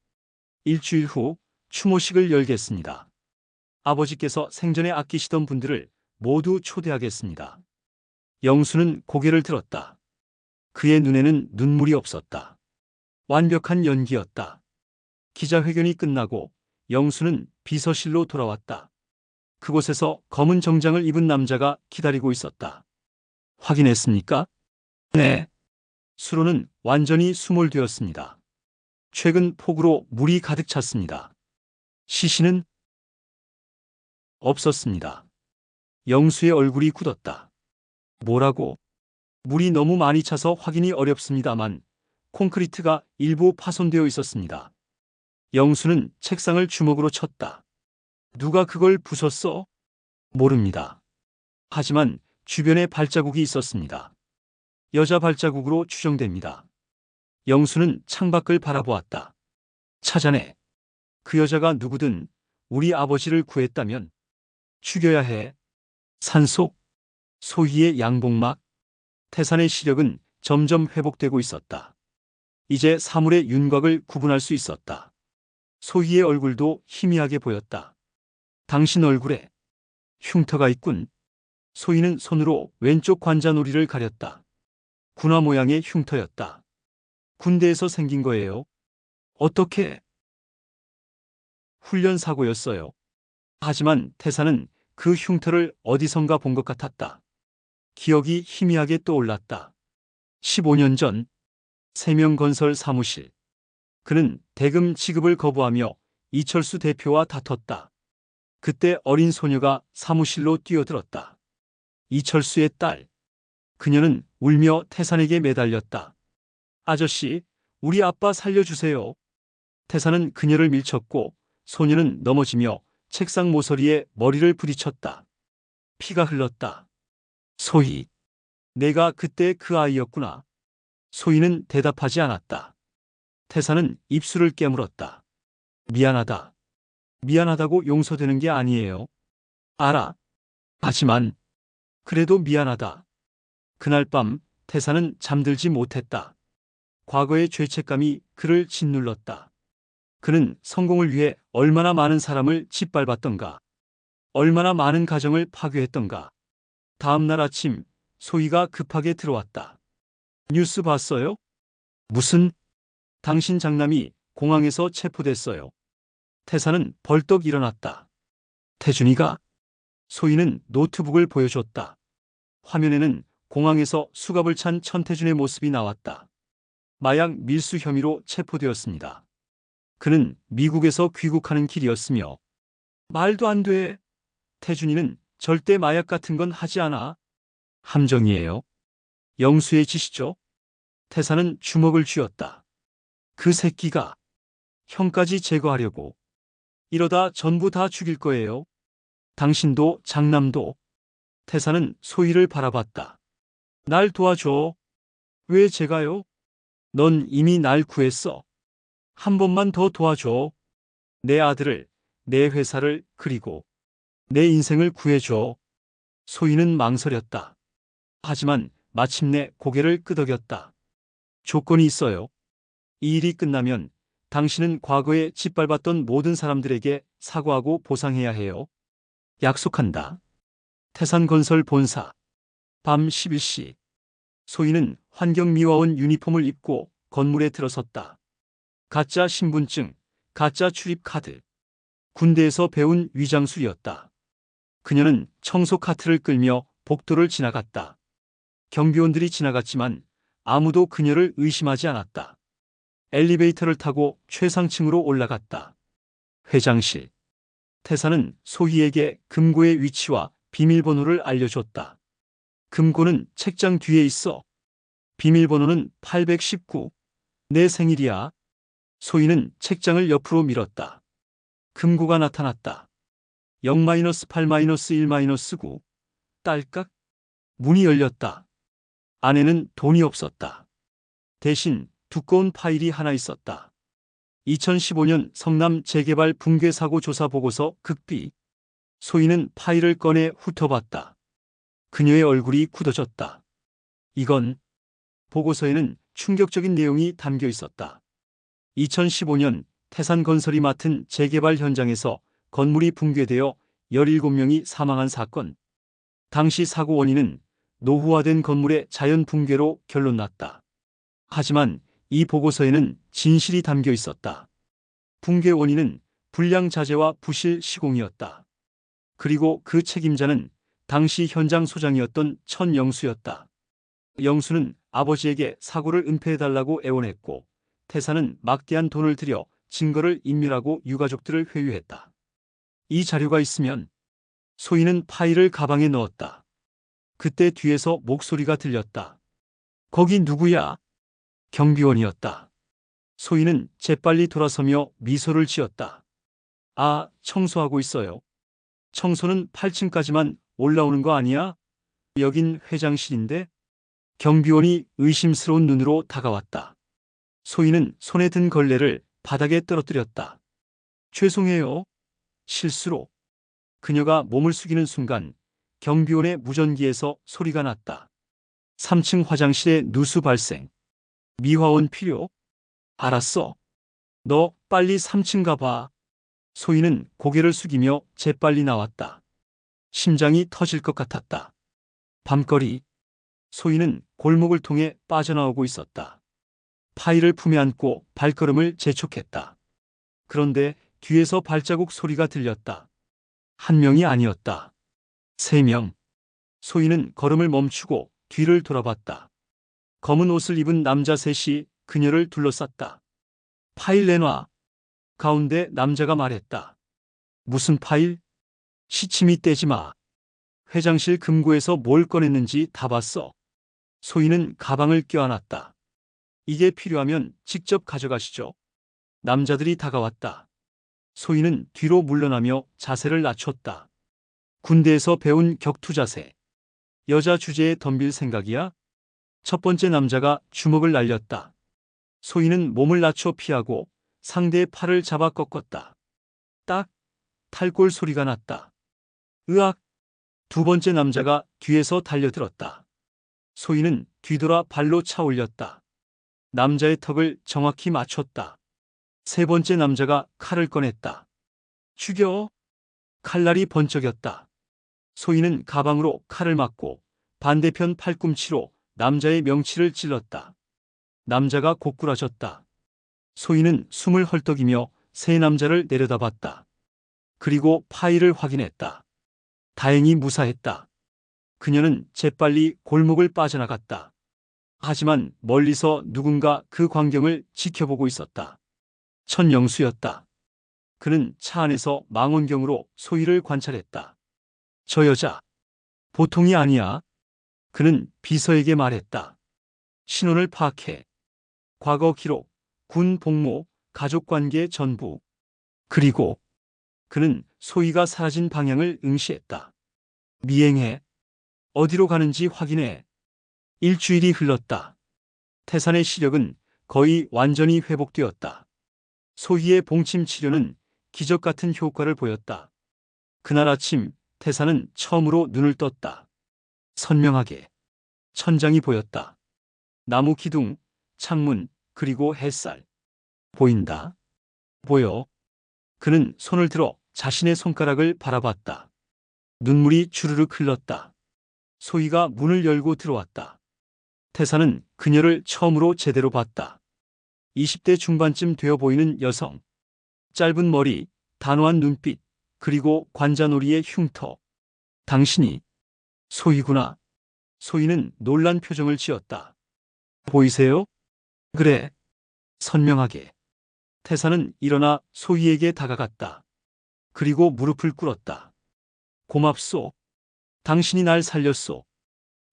S1: 일주일 후 추모식을 열겠습니다. 아버지께서 생전에 아끼시던 분들을 모두 초대하겠습니다. 영수는 고개를 들었다. 그의 눈에는 눈물이 없었다. 완벽한 연기였다. 기자회견이 끝나고 영수는 비서실로 돌아왔다. 그곳에서 검은 정장을 입은 남자가 기다리고 있었다. 확인했습니까? 네. 수로는 완전히 수몰되었습니다. 최근 폭우로 물이 가득 찼습니다. 시신은 없었습니다. 영수의 얼굴이 굳었다. 뭐라고? 물이 너무 많이 차서 확인이 어렵습니다만 콘크리트가 일부 파손되어 있었습니다. 영수는 책상을 주먹으로 쳤다. 누가 그걸 부쉈어? 모릅니다. 하지만 주변에 발자국이 있었습니다. 여자 발자국으로 추정됩니다. 영수는 창밖을 바라보았다. 찾아내. 그 여자가 누구든 우리 아버지를 구했다면 죽여야 해. 산속, 소희의 양복막, 태산의 시력은 점점 회복되고 있었다. 이제 사물의 윤곽을 구분할 수 있었다. 소희의 얼굴도 희미하게 보였다. 당신 얼굴에 흉터가 있군. 소희는 손으로 왼쪽 관자놀이를 가렸다. 군화 모양의 흉터였다. 군대에서 생긴 거예요. 어떻게? 훈련 사고였어요. 하지만 태사는 그 흉터를 어디선가 본 것 같았다. 기억이 희미하게 떠올랐다. 15년 전 세명건설 사무실. 그는 대금 지급을 거부하며 이철수 대표와 다퉜다. 그때 어린 소녀가 사무실로 뛰어들었다. 이철수의 딸. 그녀는 울며 태산에게 매달렸다. 아저씨, 우리 아빠 살려주세요. 태산은 그녀를 밀쳤고 소녀는 넘어지며 책상 모서리에 머리를 부딪혔다. 피가 흘렀다. 소희. 내가 그때 그 아이였구나. 소희는 대답하지 않았다. 태산은 입술을 깨물었다. 미안하다. 미안하다고 용서되는 게 아니에요. 알아. 하지만 그래도 미안하다. 그날 밤 태산은 잠들지 못했다. 과거의 죄책감이 그를 짓눌렀다. 그는 성공을 위해 얼마나 많은 사람을 짓밟았던가. 얼마나 많은 가정을 파괴했던가. 다음 날 아침 소희가 급하게 들어왔다. 뉴스 봤어요? 무슨? 당신 장남이 공항에서 체포됐어요. 태사는 벌떡 일어났다. 태준이가? 소희는 노트북을 보여줬다. 화면에는 공항에서 수갑을 찬 천태준의 모습이 나왔다. 마약 밀수 혐의로 체포되었습니다. 그는 미국에서 귀국하는 길이었으며. 말도 안 돼. 태준이는 절대 마약 같은 건 하지 않아. 함정이에요. 영수의 짓이죠. 태사는 주먹을 쥐었다. 그 새끼가 형까지 제거하려고. 이러다 전부 다 죽일 거예요. 당신도 장남도. 태사는 소희를 바라봤다. 날 도와줘. 왜 제가요? 넌 이미 날 구했어. 한 번만 더 도와줘. 내 아들을, 내 회사를, 그리고 내 인생을 구해줘. 소희는 망설였다. 하지만 마침내 고개를 끄덕였다. 조건이 있어요. 이 일이 끝나면 당신은 과거에 짓밟았던 모든 사람들에게 사과하고 보상해야 해요. 약속한다. 태산건설 본사. 밤 11시. 소희는 환경미화원 유니폼을 입고 건물에 들어섰다. 가짜 신분증, 가짜 출입카드. 군대에서 배운 위장술이었다. 그녀는 청소 카트를 끌며 복도를 지나갔다. 경비원들이 지나갔지만 아무도 그녀를 의심하지 않았다. 엘리베이터를 타고 최상층으로 올라갔다. 회장실. 태사는 소희에게 금고의 위치와 비밀번호를 알려줬다. 금고는 책장 뒤에 있어. 비밀번호는 819. 내 생일이야. 소희는 책장을 옆으로 밀었다. 금고가 나타났다. 0-8-1-9. 딸깍. 문이 열렸다. 안에는 돈이 없었다. 대신 두꺼운 파일이 하나 있었다. 2015년 성남 재개발 붕괴 사고 조사 보고서 극비. 소희는 파일을 꺼내 훑어봤다. 그녀의 얼굴이 굳어졌다. 이건. 보고서에는 충격적인 내용이 담겨 있었다. 2015년 태산건설이 맡은 재개발 현장에서 건물이 붕괴되어 17명이 사망한 사건. 당시 사고 원인은 노후화된 건물의 자연 붕괴로 결론났다. 하지만 이 보고서에는 진실이 담겨 있었다. 붕괴 원인은 불량 자재와 부실 시공이었다. 그리고 그 책임자는 당시 현장 소장이었던 천영수였다. 영수는 아버지에게 사고를 은폐해달라고 애원했고 태사는 막대한 돈을 들여 증거를 인멸하고 유가족들을 회유했다. 이 자료가 있으면. 소희는 파일을 가방에 넣었다. 그때 뒤에서 목소리가 들렸다. 거기 누구야? 경비원이었다. 소희는 재빨리 돌아서며 미소를 지었다. 아, 청소하고 있어요. 청소는 8층까지만 올라오는 거 아니야? 여긴 회장실인데? 경비원이 의심스러운 눈으로 다가왔다. 소희는 손에 든 걸레를 바닥에 떨어뜨렸다. 죄송해요. 실수로. 그녀가 몸을 숙이는 순간 경비원의 무전기에서 소리가 났다. 3층 화장실에 누수 발생. 미화원 필요? 알았어. 너 빨리 3층 가봐. 소희는 고개를 숙이며 재빨리 나왔다. 심장이 터질 것 같았다. 밤거리. 소희는 골목을 통해 빠져나오고 있었다. 파일을 품에 안고 발걸음을 재촉했다. 그런데 뒤에서 발자국 소리가 들렸다. 한 명이 아니었다. 3명. 소희는 걸음을 멈추고 뒤를 돌아봤다. 검은 옷을 입은 남자 셋이 그녀를 둘러쌌다. 파일 내놔. 가운데 남자가 말했다. 무슨 파일? 시침이 떼지 마. 회장실 금고에서 뭘 꺼냈는지 다 봤어. 소희는 가방을 껴안았다. 이게 필요하면 직접 가져가시죠. 남자들이 다가왔다. 소희는 뒤로 물러나며 자세를 낮췄다. 군대에서 배운 격투 자세. 여자 주제에 덤빌 생각이야? 첫 번째 남자가 주먹을 날렸다. 소희는 몸을 낮춰 피하고 상대의 팔을 잡아 꺾었다. 딱! 탈골 소리가 났다. 으악! 두 번째 남자가 뒤에서 달려들었다. 소희는 뒤돌아 발로 차 올렸다. 남자의 턱을 정확히 맞췄다. 세 번째 남자가 칼을 꺼냈다. 죽여! 칼날이 번쩍였다. 소희는 가방으로 칼을 맞고 반대편 팔꿈치로 남자의 명치를 찔렀다. 남자가 고꾸라졌다. 소희는 숨을 헐떡이며 세 남자를 내려다봤다. 그리고 파일을 확인했다. 다행히 무사했다. 그녀는 재빨리 골목을 빠져나갔다. 하지만 멀리서 누군가 그 광경을 지켜보고 있었다. 천영수였다. 그는 차 안에서 망원경으로 소희를 관찰했다. 저 여자, 보통이 아니야. 그는 비서에게 말했다. 신원을 파악해. 과거 기록, 군 복무, 가족관계 전부. 그리고 그는 소희가 사라진 방향을 응시했다. 미행해. 어디로 가는지 확인해. 일주일이 흘렀다. 태산의 시력은 거의 완전히 회복되었다. 소희의 봉침 치료는 기적 같은 효과를 보였다. 그날 아침 태산은 처음으로 눈을 떴다. 선명하게. 천장이 보였다. 나무 기둥, 창문, 그리고 햇살. 보인다. 보여. 그는 손을 들어 자신의 손가락을 바라봤다. 눈물이 주르륵 흘렀다. 소희가 문을 열고 들어왔다. 태사는 그녀를 처음으로 제대로 봤다. 20대 중반쯤 되어 보이는 여성. 짧은 머리, 단호한 눈빛, 그리고 관자놀이의 흉터. 당신이 소희구나. 소희는 놀란 표정을 지었다. 보이세요? 그래. 선명하게. 태사는 일어나 소희에게 다가갔다. 그리고 무릎을 꿇었다. 고맙소. 당신이 날 살렸소.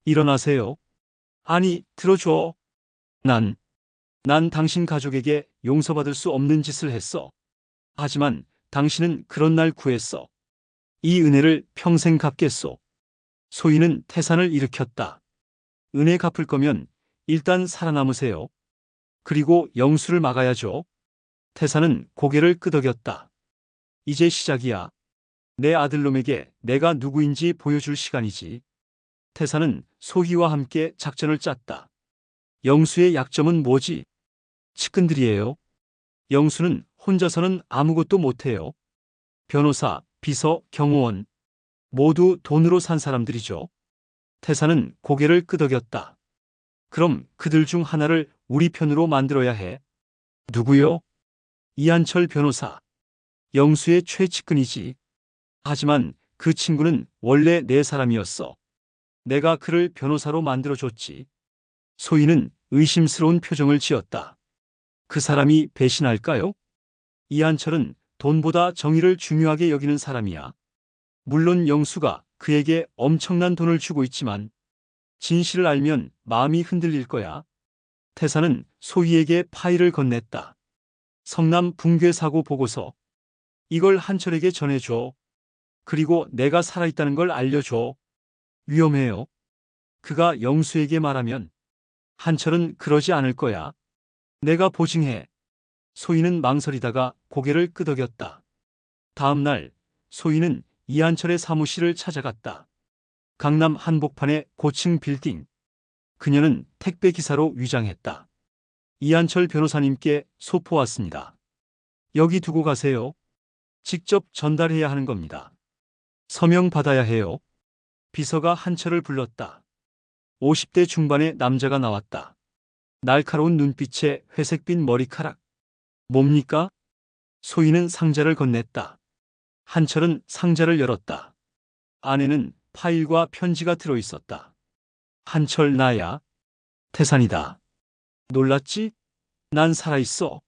S1: 일어나세요. 아니, 들어줘. 난 당신 가족에게 용서받을 수 없는 짓을 했어. 하지만 당신은 그런 날 구했어. 이 은혜를 평생 갚겠소. 소희는 태산을 일으켰다. 은혜 갚을 거면 일단 살아남으세요. 그리고 영수를 막아야죠. 태산은 고개를 끄덕였다. 이제 시작이야. 내 아들놈에게 내가 누구인지 보여줄 시간이지. 태산은 소희와 함께 작전을 짰다. 영수의 약점은 뭐지? 측근들이에요. 영수는 혼자서는 아무것도 못해요. 변호사, 비서, 경호원. 모두 돈으로 산 사람들이죠. 태사는 고개를 끄덕였다. 그럼 그들 중 하나를 우리 편으로 만들어야 해. 누구요? 이한철 변호사. 영수의 최측근이지. 하지만 그 친구는 원래 내 사람이었어. 내가 그를 변호사로 만들어줬지. 소희는 의심스러운 표정을 지었다. 그 사람이 배신할까요? 이한철은 돈보다 정의를 중요하게 여기는 사람이야. 물론 영수가 그에게 엄청난 돈을 주고 있지만 진실을 알면 마음이 흔들릴 거야. 태사는 소희에게 파일을 건넸다. 성남 붕괴 사고 보고서. 이걸 한철에게 전해줘. 그리고 내가 살아있다는 걸 알려줘. 위험해요. 그가 영수에게 말하면 한철은 그러지 않을 거야. 내가 보증해. 소희는 망설이다가 고개를 끄덕였다. 다음 날 소희는 이한철의 사무실을 찾아갔다. 강남 한복판의 고층 빌딩. 그녀는 택배 기사로 위장했다. 이한철 변호사님께 소포 왔습니다. 여기 두고 가세요. 직접 전달해야 하는 겁니다. 서명 받아야 해요. 비서가 한철을 불렀다. 50대 중반의 남자가 나왔다. 날카로운 눈빛에 회색빛 머리카락. 뭡니까? 소희는 상자를 건넸다. 한철은 상자를 열었다. 안에는 파일과 편지가 들어있었다. 한철 나야. 태산이다. 놀랐지? 난 살아있어.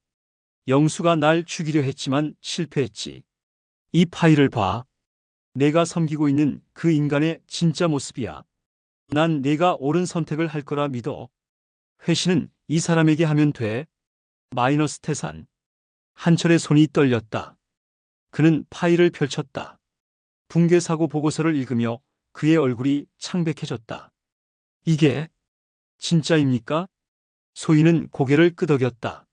S1: 영수가 날 죽이려 했지만 실패했지. 이 파일을 봐. 내가 섬기고 있는 그 인간의 진짜 모습이야. 난 내가 옳은 선택을 할 거라 믿어. 회신은 이 사람에게 하면 돼. 마이너스 태산. 한철의 손이 떨렸다. 그는 파일을 펼쳤다. 붕괴 사고 보고서를 읽으며 그의 얼굴이 창백해졌다. 이게 진짜입니까? 소희는 고개를 끄덕였다.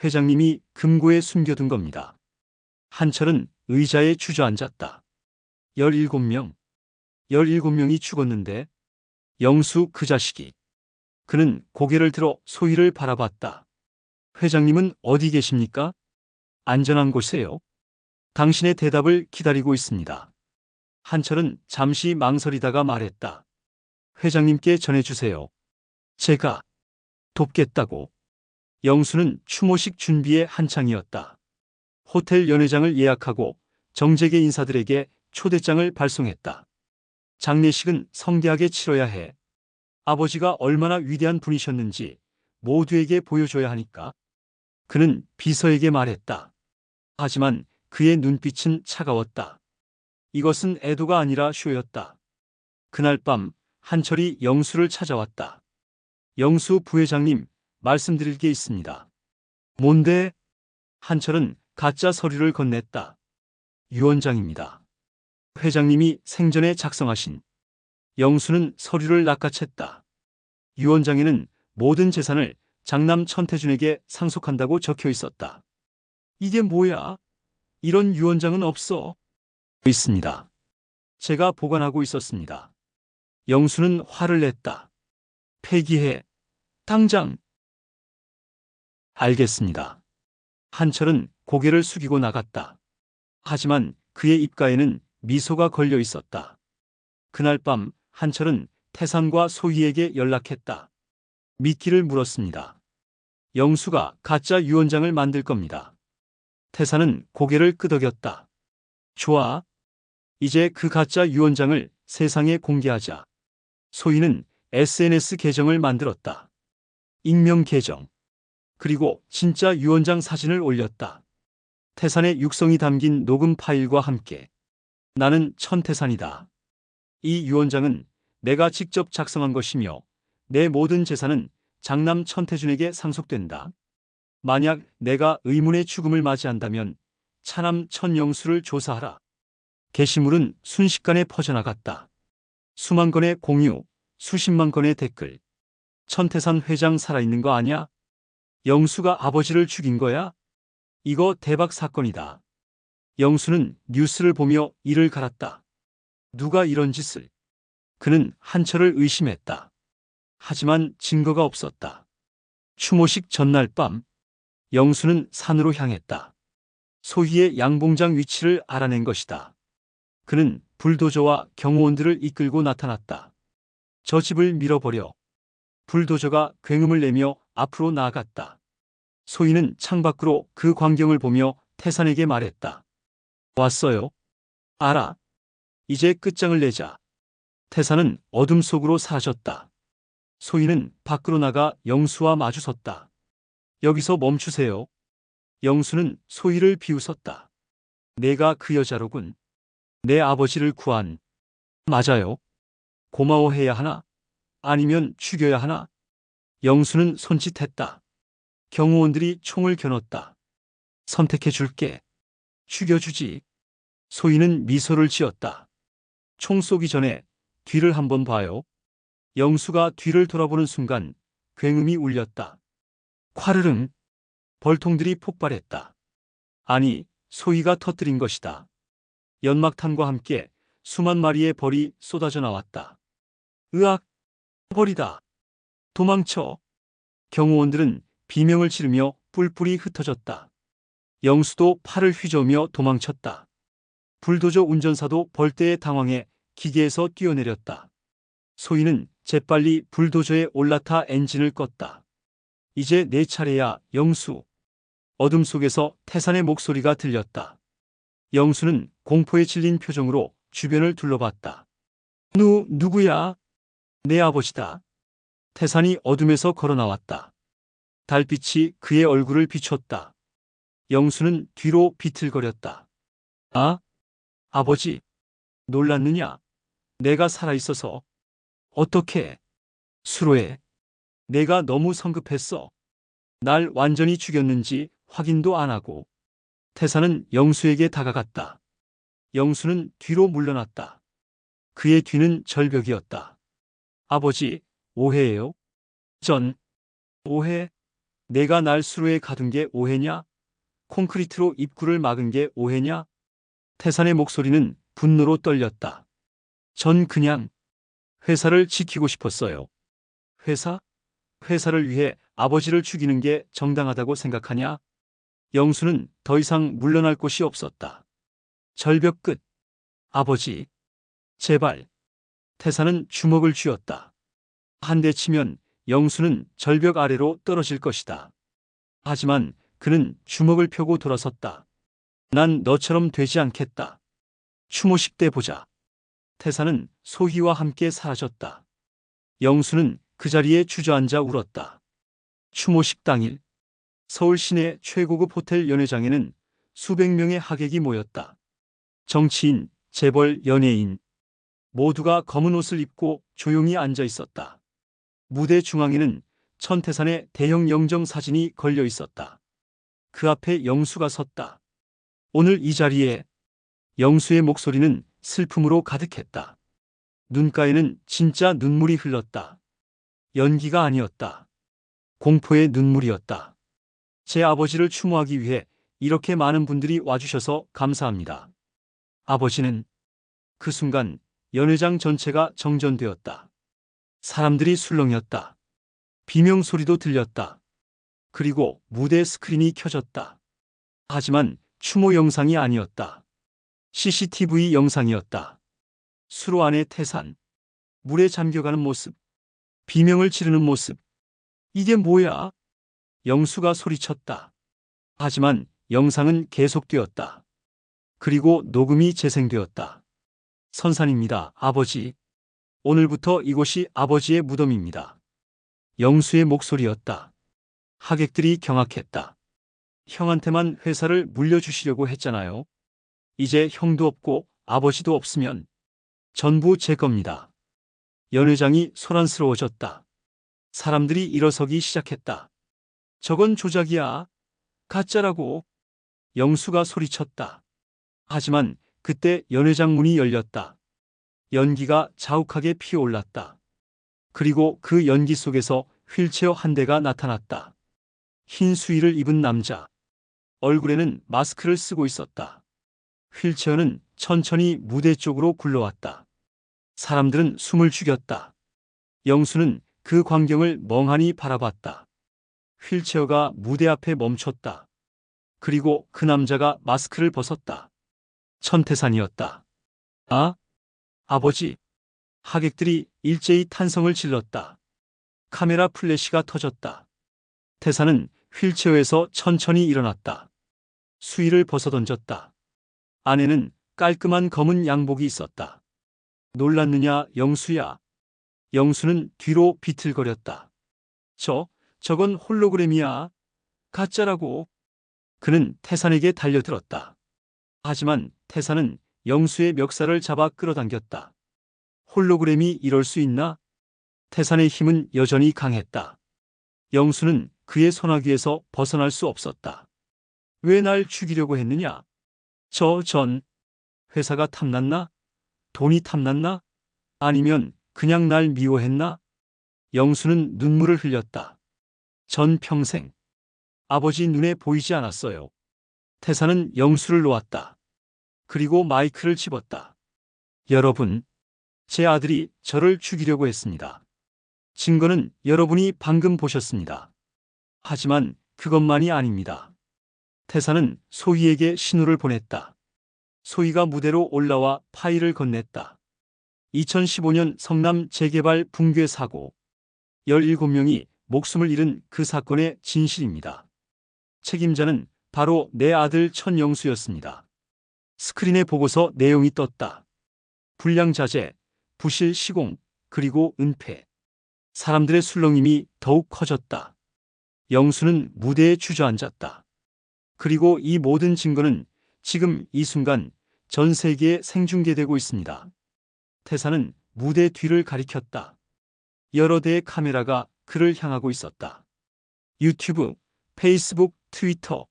S1: 회장님이 금고에 숨겨둔 겁니다. 한철은 의자에 주저앉았다. 17명. 17명이 죽었는데 영수 그 자식이. 그는 고개를 들어 소희를 바라봤다. 회장님은 어디 계십니까? 안전한 곳에요. 당신의 대답을 기다리고 있습니다. 한철은 잠시 망설이다가 말했다. 회장님께 전해주세요. 제가 돕겠다고. 영수는 추모식 준비에 한창이었다. 호텔 연회장을 예약하고 정재계 인사들에게 초대장을 발송했다. 장례식은 성대하게 치러야 해. 아버지가 얼마나 위대한 분이셨는지 모두에게 보여줘야 하니까. 그는 비서에게 말했다. 하지만 그의 눈빛은 차가웠다. 이것은 애도가 아니라 쇼였다. 그날 밤 한철이 영수를 찾아왔다. 영수 부회장님, 말씀드릴 게 있습니다. 뭔데? 한철은 가짜 서류를 건넸다. 유원장입니다. 회장님이 생전에 작성하신. 영수는 서류를 낚아챘다. 유원장에는 모든 재산을 장남 천태준에게 상속한다고 적혀 있었다. 이게 뭐야? 이런 유원장은 없어. 있습니다. 제가 보관하고 있었습니다. 영수는 화를 냈다. 폐기해. 당장. 알겠습니다. 한철은 고개를 숙이고 나갔다. 하지만 그의 입가에는 미소가 걸려 있었다. 그날 밤 한철은 태산과 소희에게 연락했다. 미끼를 물었습니다. 영수가 가짜 유언장을 만들 겁니다. 태산은 고개를 끄덕였다. 좋아. 이제 그 가짜 유언장을 세상에 공개하자. 소희는 SNS 계정을 만들었다. 익명 계정. 그리고 진짜 유언장 사진을 올렸다. 태산의 육성이 담긴 녹음 파일과 함께. 나는 천태산이다. 이 유언장은 내가 직접 작성한 것이며 내 모든 재산은 장남 천태준에게 상속된다. 만약 내가 의문의 죽음을 맞이한다면 차남 천영수를 조사하라. 게시물은 순식간에 퍼져나갔다. 수만 건의 공유, 수십만 건의 댓글. 천태산 회장 살아있는 거 아냐? 영수가 아버지를 죽인 거야? 이거 대박 사건이다. 영수는 뉴스를 보며 이를 갈았다. 누가 이런 짓을? 그는 한철을 의심했다. 하지만 증거가 없었다. 추모식 전날 밤, 영수는 산으로 향했다. 소희의 양봉장 위치를 알아낸 것이다. 그는 불도저와 경호원들을 이끌고 나타났다. 저 집을 밀어버려. 불도저가 굉음을 내며 앞으로 나아갔다. 소희는 창밖으로 그 광경을 보며 태산에게 말했다. 왔어요. 알아. 이제 끝장을 내자. 태산은 어둠 속으로 사라졌다. 소희는 밖으로 나가 영수와 마주섰다. 여기서 멈추세요. 영수는 소희를 비웃었다. 내가 그 여자로군. 내 아버지를 구한. 맞아요. 고마워해야 하나? 아니면 죽여야 하나? 영수는 손짓했다. 경호원들이 총을 겨눴다. 선택해 줄게. 죽여주지. 소희는 미소를 지었다. 총 쏘기 전에 뒤를 한번 봐요. 영수가 뒤를 돌아보는 순간 굉음이 울렸다. 콰르릉. 벌통들이 폭발했다. 아니, 소희가 터뜨린 것이다. 연막탄과 함께 수만 마리의 벌이 쏟아져 나왔다. 으악! 벌이다. 도망쳐. 경호원들은 비명을 지르며 뿔뿔이 흩어졌다. 영수도 팔을 휘저으며 도망쳤다. 불도저 운전사도 벌떼에 당황해 기계에서 뛰어내렸다. 소희는 재빨리 불도저에 올라타 엔진을 껐다. 이제 내 차례야, 영수. 어둠 속에서 태산의 목소리가 들렸다. 영수는 공포에 질린 표정으로 주변을 둘러봤다. 누구야? 내 아버지다. 태산이 어둠에서 걸어 나왔다. 달빛이 그의 얼굴을 비췄다. 영수는 뒤로 비틀거렸다. 아? 아버지. 놀랐느냐? 내가 살아있어서. 어떻게? 수로해. 내가 너무 성급했어. 날 완전히 죽였는지 확인도 안 하고. 태산은 영수에게 다가갔다. 영수는 뒤로 물러났다. 그의 뒤는 절벽이었다. 아버지, 오해예요? 오해? 내가 날 수로에 가둔 게 오해냐? 콘크리트로 입구를 막은 게 오해냐? 태산의 목소리는 분노로 떨렸다. 전 그냥 회사를 지키고 싶었어요. 회사? 회사를 위해 아버지를 죽이는 게 정당하다고 생각하냐? 영수는 더 이상 물러날 곳이 없었다. 절벽 끝. 아버지. 제발. 태산은 주먹을 쥐었다. 한 대 치면 영수는 절벽 아래로 떨어질 것이다. 하지만 그는 주먹을 펴고 돌아섰다. 난 너처럼 되지 않겠다. 추모식 때 보자. 태산은 소희와 함께 사라졌다. 영수는 그 자리에 주저앉아 울었다. 추모식 당일 서울 시내 최고급 호텔 연회장에는 수백 명의 하객이 모였다. 정치인, 재벌, 연예인 모두가 검은 옷을 입고 조용히 앉아 있었다. 무대 중앙에는 천태산의 대형 영정 사진이 걸려 있었다. 그 앞에 영수가 섰다. 오늘 이 자리에. 영수의 목소리는 슬픔으로 가득했다. 눈가에는 진짜 눈물이 흘렀다. 연기가 아니었다. 공포의 눈물이었다. 제 아버지를 추모하기 위해 이렇게 많은 분들이 와주셔서 감사합니다. 아버지는. 그 순간 연회장 전체가 정전되었다. 사람들이 술렁였다. 비명소리도 들렸다. 그리고 무대 스크린이 켜졌다. 하지만 추모 영상이 아니었다. CCTV 영상이었다. 수로 안의 태산. 물에 잠겨가는 모습. 비명을 지르는 모습. 이게 뭐야? 영수가 소리쳤다. 하지만 영상은 계속되었다. 그리고 녹음이 재생되었다. 선산입니다, 아버지. 오늘부터 이곳이 아버지의 무덤입니다. 영수의 목소리였다. 하객들이 경악했다. 형한테만 회사를 물려주시려고 했잖아요. 이제 형도 없고 아버지도 없으면 전부 제 겁니다. 연회장이 소란스러워졌다. 사람들이 일어서기 시작했다. 저건 조작이야. 가짜라고. 영수가 소리쳤다. 하지만 그때 연회장 문이 열렸다. 연기가 자욱하게 피어올랐다. 그리고 그 연기 속에서 휠체어 한 대가 나타났다. 흰 수의를 입은 남자. 얼굴에는 마스크를 쓰고 있었다. 휠체어는 천천히 무대 쪽으로 굴러왔다. 사람들은 숨을 죽였다. 영수는 그 광경을 멍하니 바라봤다. 휠체어가 무대 앞에 멈췄다. 그리고 그 남자가 마스크를 벗었다. 천태산이었다. 아? 아버지. 하객들이 일제히 탄성을 질렀다. 카메라 플래시가 터졌다. 태산은 휠체어에서 천천히 일어났다. 수의를 벗어던졌다. 안에는 깔끔한 검은 양복이 있었다. 놀랐느냐, 영수야? 영수는 뒤로 비틀거렸다. 저건 홀로그램이야. 가짜라고. 그는 태산에게 달려들었다. 하지만 태산은 영수의 멱살을 잡아 끌어당겼다. 홀로그램이 이럴 수 있나? 태산의 힘은 여전히 강했다. 영수는 그의 손아귀에서 벗어날 수 없었다. 왜 날 죽이려고 했느냐? 회사가 탐났나? 돈이 탐났나? 아니면 그냥 날 미워했나? 영수는 눈물을 흘렸다. 전 평생 아버지 눈에 보이지 않았어요. 태사는 영수를 놓았다. 그리고 마이크를 집었다. 여러분, 제 아들이 저를 죽이려고 했습니다. 증거는 여러분이 방금 보셨습니다. 하지만 그것만이 아닙니다. 태사는 소희에게 신호를 보냈다. 소희가 무대로 올라와 파일을 건넸다. 2015년 성남 재개발 붕괴 사고. 17명이 목숨을 잃은 그 사건의 진실입니다. 책임자는 바로 내 아들 천영수였습니다. 스크린에 보고서 내용이 떴다. 불량자재, 부실 시공, 그리고 은폐. 사람들의 술렁임이 더욱 커졌다. 영수는 무대에 주저앉았다. 그리고 이 모든 증거는 지금 이 순간 전 세계에 생중계되고 있습니다. 태사는 무대 뒤를 가리켰다. 여러 대의 카메라가 그를 향하고 있었다. 유튜브, 페이스북, 트위터.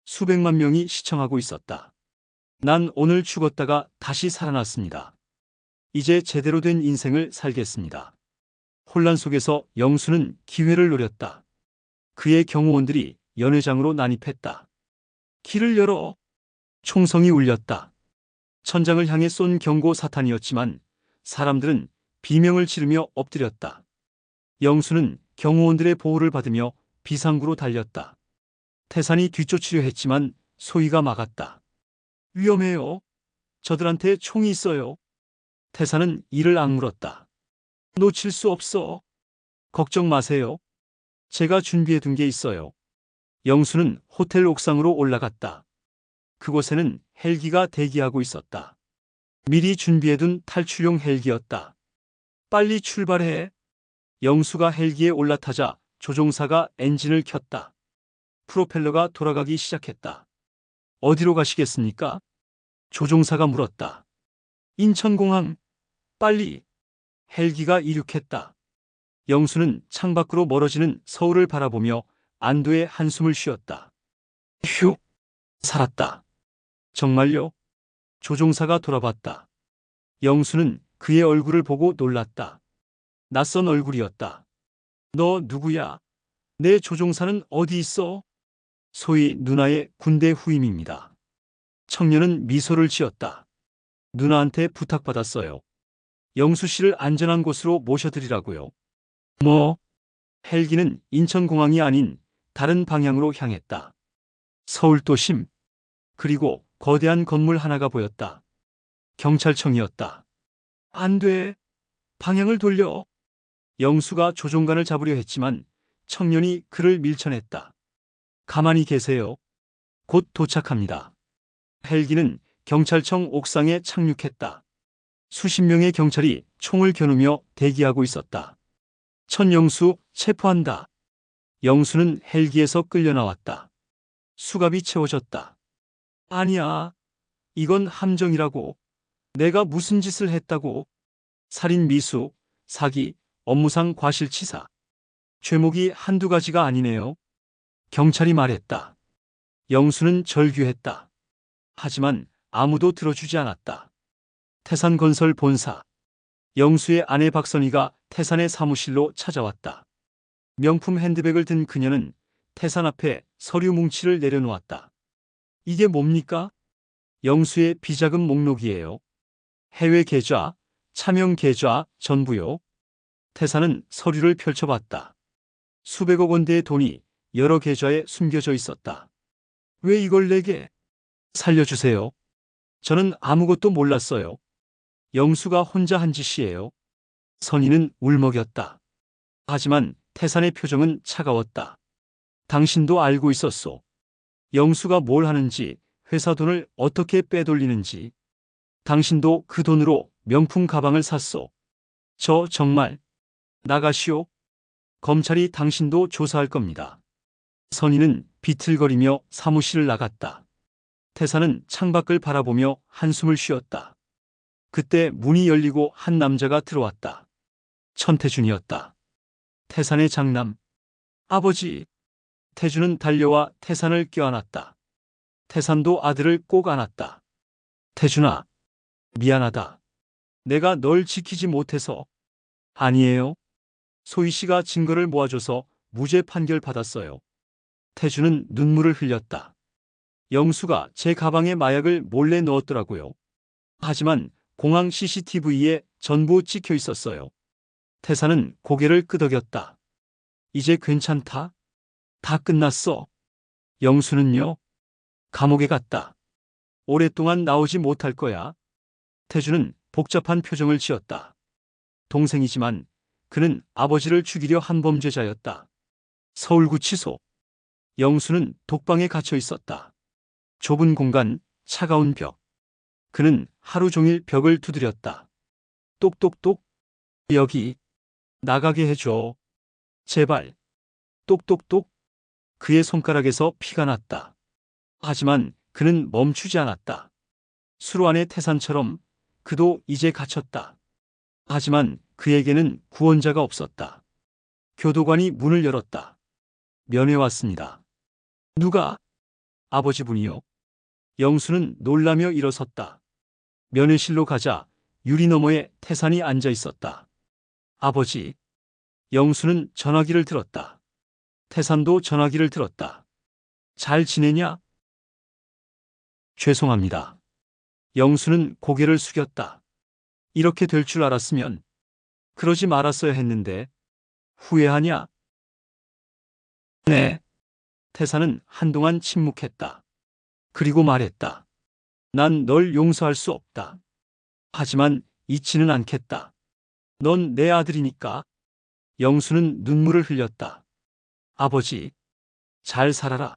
S1: 수백만 명이 시청하고 있었다. 난 오늘 죽었다가 다시 살아났습니다. 이제 제대로 된 인생을 살겠습니다. 혼란 속에서 영수는 기회를 노렸다. 그의 경호원들이 연회장으로 난입했다. 길을 열어. 총성이 울렸다. 천장을 향해 쏜 경고 사탄이었지만 사람들은 비명을 지르며 엎드렸다. 영수는 경호원들의 보호를 받으며 비상구로 달렸다. 태산이 뒤쫓으려 했지만 소희가 막았다. 위험해요. 저들한테 총이 있어요. 태산은 이를 악물었다. 놓칠 수 없어. 걱정 마세요. 제가 준비해둔 게 있어요. 영수는 호텔 옥상으로 올라갔다. 그곳에는 헬기가 대기하고 있었다. 미리 준비해둔 탈출용 헬기였다. 빨리 출발해. 영수가 헬기에 올라타자 조종사가 엔진을 켰다. 프로펠러가 돌아가기 시작했다. 어디로 가시겠습니까? 조종사가 물었다. 인천공항. 빨리. 헬기가 이륙했다. 영수는 창밖으로 멀어지는 서울을 바라보며 안도의 한숨을 쉬었다. 휴. 살았다. 정말요? 조종사가 돌아봤다. 영수는 그의 얼굴을 보고 놀랐다. 낯선 얼굴이었다. 너 누구야? 내 조종사는 어디 있어? 소희 누나의 군대 후임입니다. 청년은 미소를 지었다. 누나한테 부탁받았어요. 영수 씨를 안전한 곳으로 모셔드리라고요. 뭐? 헬기는 인천공항이 아닌 다른 방향으로 향했다. 서울도심. 그리고 거대한 건물 하나가 보였다. 경찰청이었다. 안 돼. 방향을 돌려. 영수가 조종관을 잡으려 했지만 청년이 그를 밀쳐냈다. 가만히 계세요. 곧 도착합니다. 헬기는 경찰청 옥상에 착륙했다. 수십 명의 경찰이 총을 겨누며 대기하고 있었다. 천영수 체포한다. 영수는 헬기에서 끌려 나왔다. 수갑이 채워졌다. 아니야. 이건 함정이라고. 내가 무슨 짓을 했다고. 살인 미수, 사기, 업무상 과실치사. 죄목이 한두 가지가 아니네요. 경찰이 말했다. 영수는 절규했다. 하지만 아무도 들어주지 않았다. 태산건설 본사. 영수의 아내 박선희가 태산의 사무실로 찾아왔다. 명품 핸드백을 든 그녀는 태산 앞에 서류 뭉치를 내려놓았다. 이게 뭡니까? 영수의 비자금 목록이에요. 해외 계좌, 차명 계좌, 전부요. 태산은 서류를 펼쳐봤다. 수백억 원대의 돈이 여러 계좌에 숨겨져 있었다. 왜 이걸 내게? 살려주세요. 저는 아무것도 몰랐어요. 영수가 혼자 한 짓이에요. 선희는 울먹였다. 하지만 태산의 표정은 차가웠다. 당신도 알고 있었소. 영수가 뭘 하는지, 회사 돈을 어떻게 빼돌리는지. 당신도 그 돈으로 명품 가방을 샀소. 저 정말 나가시오. 검찰이 당신도 조사할 겁니다. 선희는 비틀거리며 사무실을 나갔다. 태사는 창밖을 바라보며 한숨을 쉬었다. 그때 문이 열리고 한 남자가 들어왔다. 천태준이었다. 태산의 장남. 아버지. 태준은 달려와 태산을 껴안았다. 태산도 아들을 꼭 안았다. 태준아, 미안하다. 내가 널 지키지 못해서. 아니에요. 소희 씨가 증거를 모아줘서 무죄 판결 받았어요. 태준은 눈물을 흘렸다. 영수가 제 가방에 마약을 몰래 넣었더라고요. 하지만 공항 CCTV에 전부 찍혀 있었어요. 태사는 고개를 끄덕였다. 이제 괜찮다? 다 끝났어. 영수는요? 감옥에 갔다. 오랫동안 나오지 못할 거야. 태주는 복잡한 표정을 지었다. 동생이지만 그는 아버지를 죽이려 한 범죄자였다. 서울구치소. 영수는 독방에 갇혀 있었다. 좁은 공간, 차가운 벽. 그는 하루 종일 벽을 두드렸다. 똑똑똑. 여기. 나가게 해줘. 제발. 똑똑똑. 그의 손가락에서 피가 났다. 하지만 그는 멈추지 않았다. 수로안의 태산처럼 그도 이제 갇혔다. 하지만 그에게는 구원자가 없었다. 교도관이 문을 열었다. 면회 왔습니다. 누가? 아버지분이요. 영수는 놀라며 일어섰다. 면회실로 가자 유리 너머에 태산이 앉아 있었다. 아버지. 영수는 전화기를 들었다. 태산도 전화기를 들었다. 잘 지내냐? 죄송합니다. 영수는 고개를 숙였다. 이렇게 될 줄 알았으면 그러지 말았어야 했는데 후회하냐? 네. 태사는 한동안 침묵했다. 그리고 말했다. 난 널 용서할 수 없다. 하지만 잊지는 않겠다. 넌 내 아들이니까. 영수는 눈물을 흘렸다. 아버지, 잘 살아라.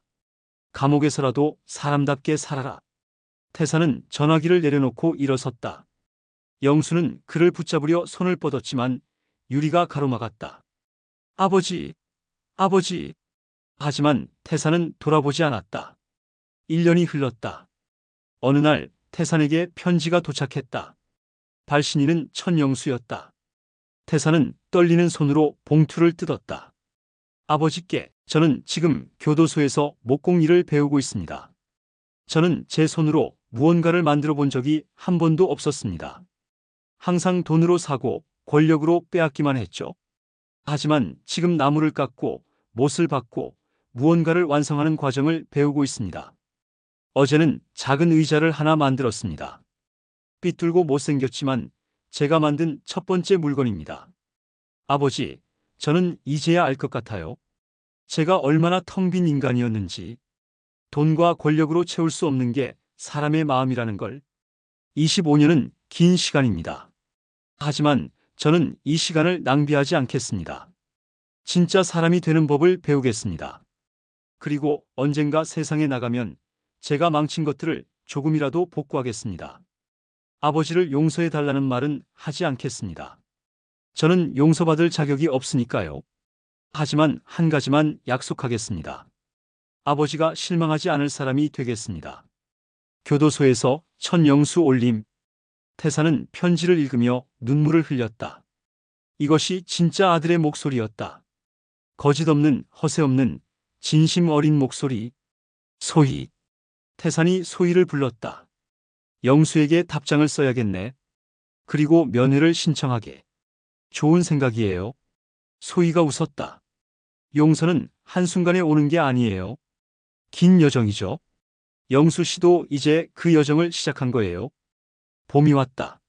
S1: 감옥에서라도 사람답게 살아라. 태사는 전화기를 내려놓고 일어섰다. 영수는 그를 붙잡으려 손을 뻗었지만 유리가 가로막았다. 아버지, 아버지. 하지만 태사는 돌아보지 않았다. 1년이 흘렀다. 어느 날 태산에게 편지가 도착했다. 발신인은 천영수였다. 태사는 떨리는 손으로 봉투를 뜯었다. 아버지께, 저는 지금 교도소에서 목공일을 배우고 있습니다. 저는 제 손으로 무언가를 만들어 본 적이 한 번도 없었습니다. 항상 돈으로 사고 권력으로 빼앗기만 했죠. 하지만 지금 나무를 깎고 못을 박고 무언가를 완성하는 과정을 배우고 있습니다. 어제는 작은 의자를 하나 만들었습니다. 삐뚤고 못생겼지만 제가 만든 첫 번째 물건입니다. 아버지, 저는 이제야 알 것 같아요. 제가 얼마나 텅 빈 인간이었는지. 돈과 권력으로 채울 수 없는 게 사람의 마음이라는 걸. 25년은 긴 시간입니다. 하지만 저는 이 시간을 낭비하지 않겠습니다. 진짜 사람이 되는 법을 배우겠습니다. 그리고 언젠가 세상에 나가면 제가 망친 것들을 조금이라도 복구하겠습니다. 아버지를 용서해 달라는 말은 하지 않겠습니다. 저는 용서받을 자격이 없으니까요. 하지만 한 가지만 약속하겠습니다. 아버지가 실망하지 않을 사람이 되겠습니다. 교도소에서 천영수 올림. 태사는 편지를 읽으며 눈물을 흘렸다. 이것이 진짜 아들의 목소리였다. 거짓 없는, 허세 없는, 진심 어린 목소리. 소희. 태산이 소희를 불렀다. 영수에게 답장을 써야겠네. 그리고 면회를 신청하게. 좋은 생각이에요. 소희가 웃었다. 용서는 한순간에 오는 게 아니에요. 긴 여정이죠. 영수 씨도 이제 그 여정을 시작한 거예요. 봄이 왔다.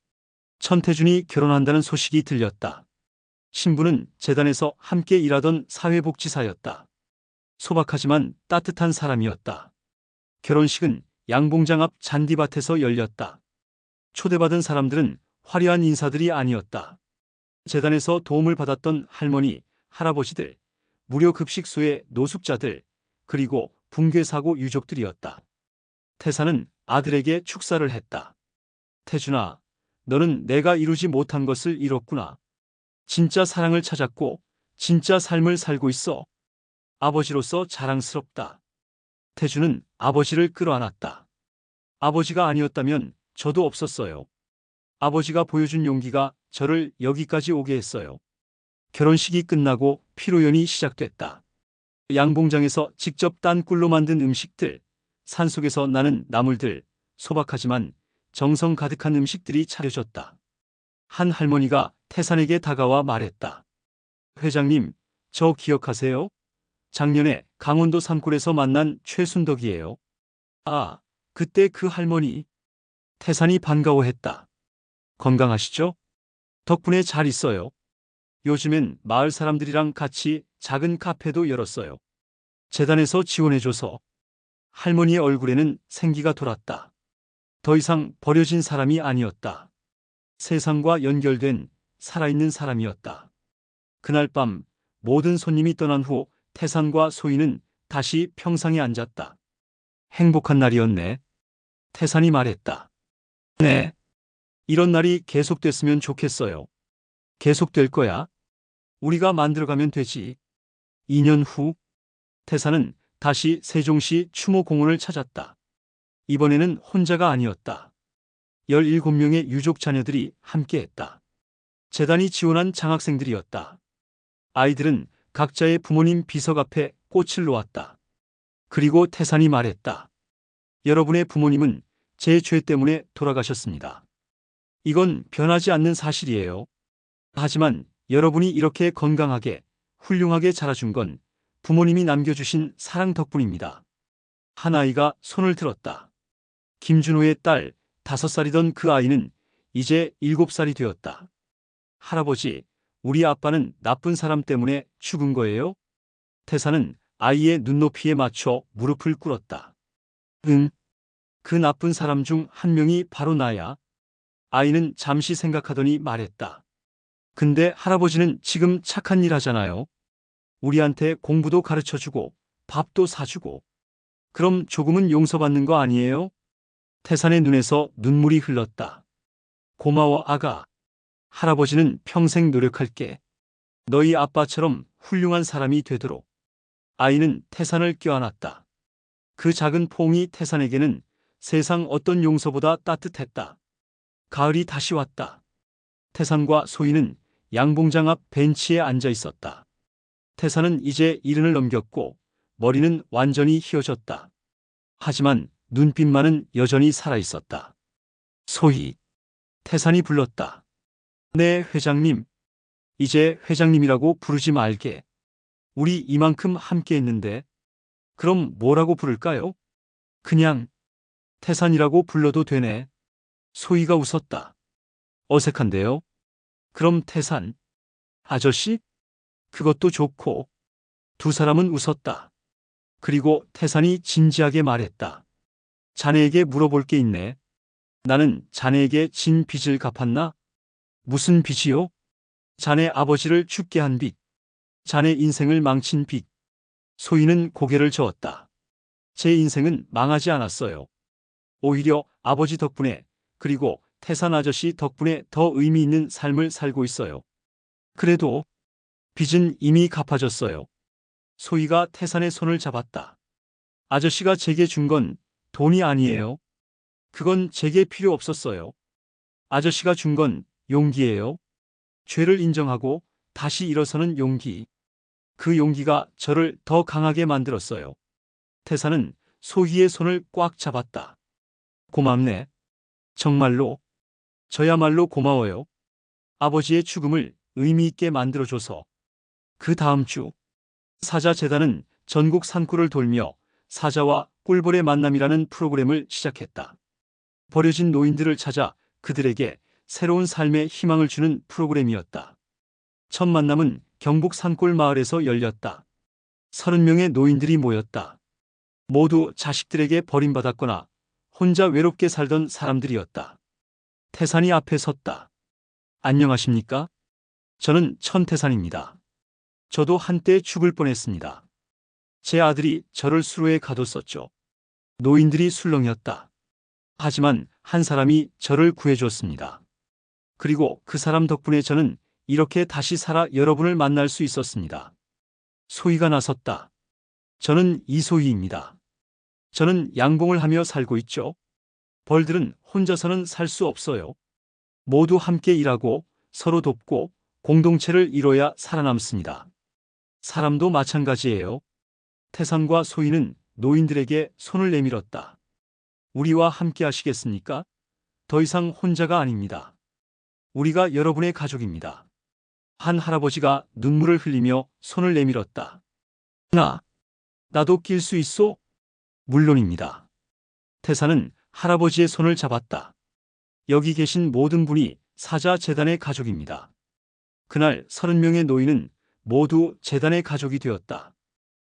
S1: 천태준이 결혼한다는 소식이 들렸다. 신부는 재단에서 함께 일하던 사회복지사였다. 소박하지만 따뜻한 사람이었다. 결혼식은 양봉장 앞 잔디밭에서 열렸다. 초대받은 사람들은 화려한 인사들이 아니었다. 재단에서 도움을 받았던 할머니, 할아버지들, 무료 급식소의 노숙자들, 그리고 붕괴사고 유족들이었다. 태사는 아들에게 축사를 했다. 태준아, 너는 내가 이루지 못한 것을 이뤘구나. 진짜 사랑을 찾았고 진짜 삶을 살고 있어. 아버지로서 자랑스럽다. 태주는 아버지를 끌어안았다. 아버지가 아니었다면 저도 없었어요. 아버지가 보여준 용기가 저를 여기까지 오게 했어요. 결혼식이 끝나고 피로연이 시작됐다. 양봉장에서 직접 딴 꿀로 만든 음식들, 산속에서 나는 나물들, 소박하지만 정성 가득한 음식들이 차려졌다. 한 할머니가 태산에게 다가와 말했다. 회장님, 저 기억하세요? 작년에 강원도 산골에서 만난 최순덕이에요. 아, 그때 그 할머니. 태산이 반가워했다. 건강하시죠? 덕분에 잘 있어요. 요즘엔 마을 사람들이랑 같이 작은 카페도 열었어요. 재단에서 지원해줘서 할머니의 얼굴에는 생기가 돌았다. 더 이상 버려진 사람이 아니었다. 세상과 연결된 살아있는 사람이었다. 그날 밤 모든 손님이 떠난 후 태산과 소희는 다시 평상에 앉았다. 행복한 날이었네. 태산이 말했다. 네. 이런 날이 계속됐으면 좋겠어요. 계속될 거야. 우리가 만들어가면 되지. 2년 후 태산은 다시 세종시 추모공원을 찾았다. 이번에는 혼자가 아니었다. 17명의 유족 자녀들이 함께했다. 재단이 지원한 장학생들이었다. 아이들은 각자의 부모님 비석 앞에 꽃을 놓았다. 그리고 태산이 말했다. 여러분의 부모님은 제 죄 때문에 돌아가셨습니다. 이건 변하지 않는 사실이에요. 하지만 여러분이 이렇게 건강하게, 훌륭하게 자라준 건 부모님이 남겨주신 사랑 덕분입니다. 한 아이가 손을 들었다. 김준호의 딸, 5살이던 그 아이는 이제 7살이 되었다. 할아버지, 우리 아빠는 나쁜 사람 때문에 죽은 거예요? 태사는 아이의 눈높이에 맞춰 무릎을 꿇었다. 응. 그 나쁜 사람 중 한 명이 바로 나야. 아이는 잠시 생각하더니 말했다. 근데 할아버지는 지금 착한 일 하잖아요. 우리한테 공부도 가르쳐주고 밥도 사주고. 그럼 조금은 용서받는 거 아니에요? 태산의 눈에서 눈물이 흘렀다. 고마워 아가. 할아버지는 평생 노력할게. 너희 아빠처럼 훌륭한 사람이 되도록. 아이는 태산을 껴안았다. 그 작은 포옹이 태산에게는 세상 어떤 용서보다 따뜻했다. 가을이 다시 왔다. 태산과 소희는 양봉장 앞 벤치에 앉아 있었다. 태산은 이제 70을 넘겼고 머리는 완전히 휘어졌다. 하지만 눈빛만은 여전히 살아있었다. 소희. 태산이 불렀다. 네, 회장님. 이제 회장님이라고 부르지 말게. 우리 이만큼 함께 했는데. 그럼 뭐라고 부를까요? 그냥 태산이라고 불러도 되네. 소희가 웃었다. 어색한데요? 그럼 태산. 아저씨? 그것도 좋고. 두 사람은 웃었다. 그리고 태산이 진지하게 말했다. 자네에게 물어볼 게 있네. 나는 자네에게 진 빚을 갚았나? 무슨 빚이요? 자네 아버지를 죽게 한 빚. 자네 인생을 망친 빚. 소희는 고개를 저었다. 제 인생은 망하지 않았어요. 오히려 아버지 덕분에 그리고 태산 아저씨 덕분에 더 의미 있는 삶을 살고 있어요. 그래도 빚은 이미 갚아졌어요. 소희가 태산의 손을 잡았다. 아저씨가 제게 준 건 돈이 아니에요. 그건 제게 필요 없었어요. 아저씨가 준 건 용기예요. 죄를 인정하고 다시 일어서는 용기. 그 용기가 저를 더 강하게 만들었어요. 태산은 소희의 손을 꽉 잡았다. 고맙네. 정말로. 저야말로 고마워요. 아버지의 죽음을 의미 있게 만들어줘서. 그 다음 주 사자재단은 전국 산골을 돌며 사자와 꿀벌의 만남이라는 프로그램을 시작했다. 버려진 노인들을 찾아 그들에게 새로운 삶의 희망을 주는 프로그램이었다. 첫 만남은 경북 산골 마을에서 열렸다. 30명의 노인들이 모였다. 모두 자식들에게 버림받았거나 혼자 외롭게 살던 사람들이었다. 태산이 앞에 섰다. 안녕하십니까? 저는 천태산입니다. 저도 한때 죽을 뻔했습니다. 제 아들이 저를 수로에 가뒀었죠. 노인들이 술렁였다. 하지만 한 사람이 저를 구해줬습니다. 그리고 그 사람 덕분에 저는 이렇게 다시 살아 여러분을 만날 수 있었습니다. 소희가 나섰다. 저는 이소희입니다. 저는 양봉을 하며 살고 있죠. 벌들은 혼자서는 살 수 없어요. 모두 함께 일하고 서로 돕고 공동체를 이뤄야 살아남습니다. 사람도 마찬가지예요. 태산과 소희는 노인들에게 손을 내밀었다. 우리와 함께 하시겠습니까? 더 이상 혼자가 아닙니다. 우리가 여러분의 가족입니다. 한 할아버지가 눈물을 흘리며 손을 내밀었다. 나도 낄 수 있소? 물론입니다. 태사는 할아버지의 손을 잡았다. 여기 계신 모든 분이 사자 재단의 가족입니다. 그날 30명의 노인은 모두 재단의 가족이 되었다.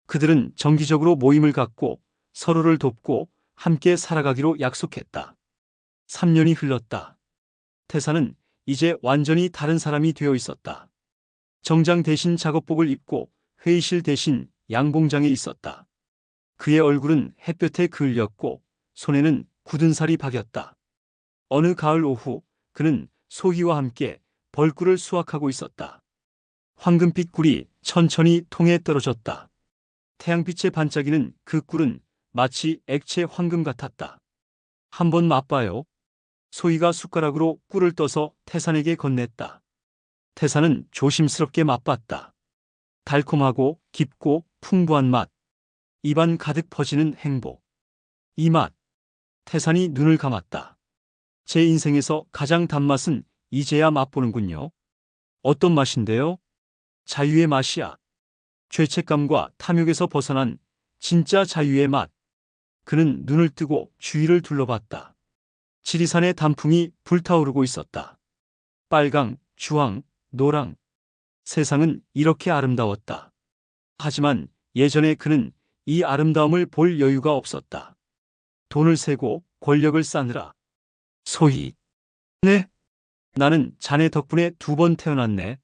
S1: 그들은 정기적으로 모임을 갖고 서로를 돕고 함께 살아가기로 약속했다. 3년이 흘렀다. 태사는 이제 완전히 다른 사람이 되어 있었다. 정장 대신 작업복을 입고 회의실 대신 양봉장에 있었다. 그의 얼굴은 햇볕에 그을렸고 손에는 굳은 살이 박였다. 어느 가을 오후 그는 소희와 함께 벌꿀을 수확하고 있었다. 황금빛 꿀이 천천히 통에 떨어졌다. 태양빛에 반짝이는 그 꿀은 마치 액체 황금 같았다. 한번 맛봐요. 소희가 숟가락으로 꿀을 떠서 태산에게 건넸다. 태산은 조심스럽게 맛봤다. 달콤하고 깊고 풍부한 맛. 입안 가득 퍼지는 행복. 이 맛. 태산이 눈을 감았다. 제 인생에서 가장 단맛은 이제야 맛보는군요. 어떤 맛인데요? 자유의 맛이야. 죄책감과 탐욕에서 벗어난 진짜 자유의 맛. 그는 눈을 뜨고 주위를 둘러봤다. 지리산의 단풍이 불타오르고 있었다. 빨강, 주황, 노랑. 세상은 이렇게 아름다웠다. 하지만 예전에 그는 이 아름다움을 볼 여유가 없었다. 돈을 세고 권력을 쌓느라. 소희. 네? 나는 자네 덕분에 2번 태어났네.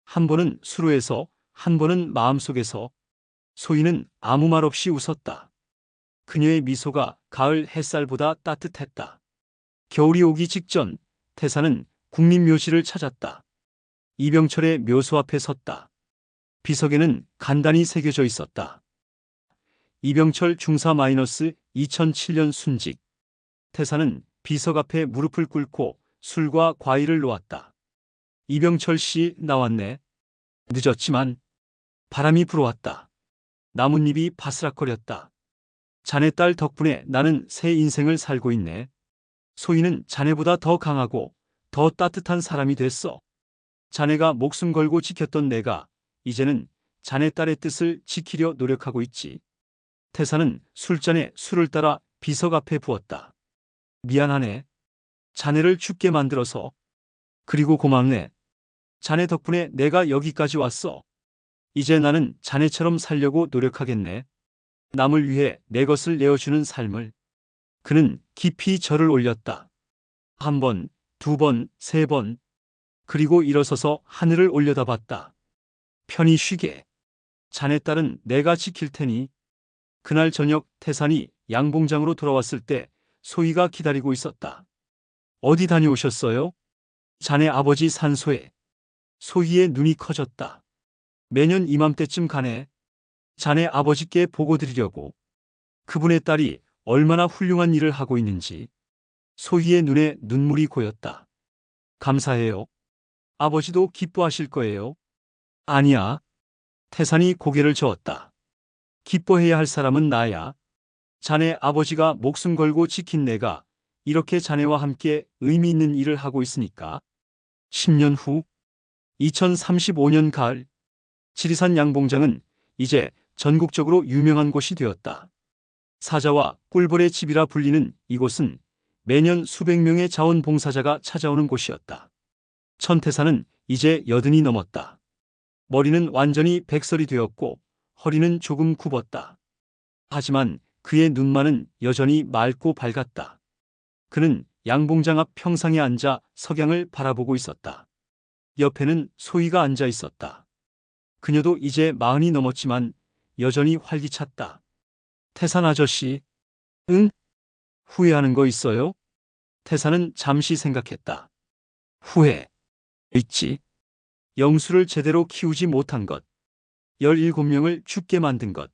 S1: 한 번은 수로에서, 한 번은 마음속에서. 소희는 아무 말 없이 웃었다. 그녀의 미소가 가을 햇살보다 따뜻했다. 겨울이 오기 직전 태사는 국립묘지를 찾았다. 이병철의 묘소 앞에 섰다. 비석에는 간단히 새겨져 있었다. 이병철 중사 -2007년 순직. 태사는 비석 앞에 무릎을 꿇고 술과 과일을 놓았다. 이병철 씨 나왔네. 늦었지만 바람이 불어왔다. 나뭇잎이 바스락거렸다. 자네 딸 덕분에 나는 새 인생을 살고 있네. 소희는 자네보다 더 강하고 더 따뜻한 사람이 됐어. 자네가 목숨 걸고 지켰던 내가 이제는 자네 딸의 뜻을 지키려 노력하고 있지. 태사는 술잔에 술을 따라 비석 앞에 부었다. 미안하네. 자네를 죽게 만들어서. 그리고 고맙네. 자네 덕분에 내가 여기까지 왔어. 이제 나는 자네처럼 살려고 노력하겠네. 남을 위해 내 것을 내어주는 삶을. 그는 깊이 절을 올렸다. 1번, 2번, 3번. 그리고 일어서서 하늘을 올려다봤다. 편히 쉬게. 자네 딸은 내가 지킬 테니. 그날 저녁 태산이 양봉장으로 돌아왔을 때 소희가 기다리고 있었다. 어디 다녀오셨어요? 자네 아버지 산소에. 소희의 눈이 커졌다. 매년 이맘때쯤 가네. 자네 아버지께 보고 드리려고. 그분의 딸이 얼마나 훌륭한 일을 하고 있는지. 소희의 눈에 눈물이 고였다. 감사해요. 아버지도 기뻐하실 거예요. 아니야. 태산이 고개를 저었다. 기뻐해야 할 사람은 나야. 자네 아버지가 목숨 걸고 지킨 내가 이렇게 자네와 함께 의미 있는 일을 하고 있으니까. 10년 후 2035년 가을 지리산 양봉장은 이제 전국적으로 유명한 곳이 되었다. 사자와 꿀벌의 집이라 불리는 이곳은 매년 수백 명의 자원봉사자가 찾아오는 곳이었다. 천태사는 이제 80이 넘었다. 머리는 완전히 백설이 되었고 허리는 조금 굽었다. 하지만 그의 눈만은 여전히 맑고 밝았다. 그는 양봉장 앞 평상에 앉아 석양을 바라보고 있었다. 옆에는 소희가 앉아 있었다. 그녀도 이제 40이 넘었지만 여전히 활기찼다. 태산 아저씨. 응? 후회하는 거 있어요? 태산은 잠시 생각했다. 후회. 있지. 영수를 제대로 키우지 못한 것, 17명을 죽게 만든 것,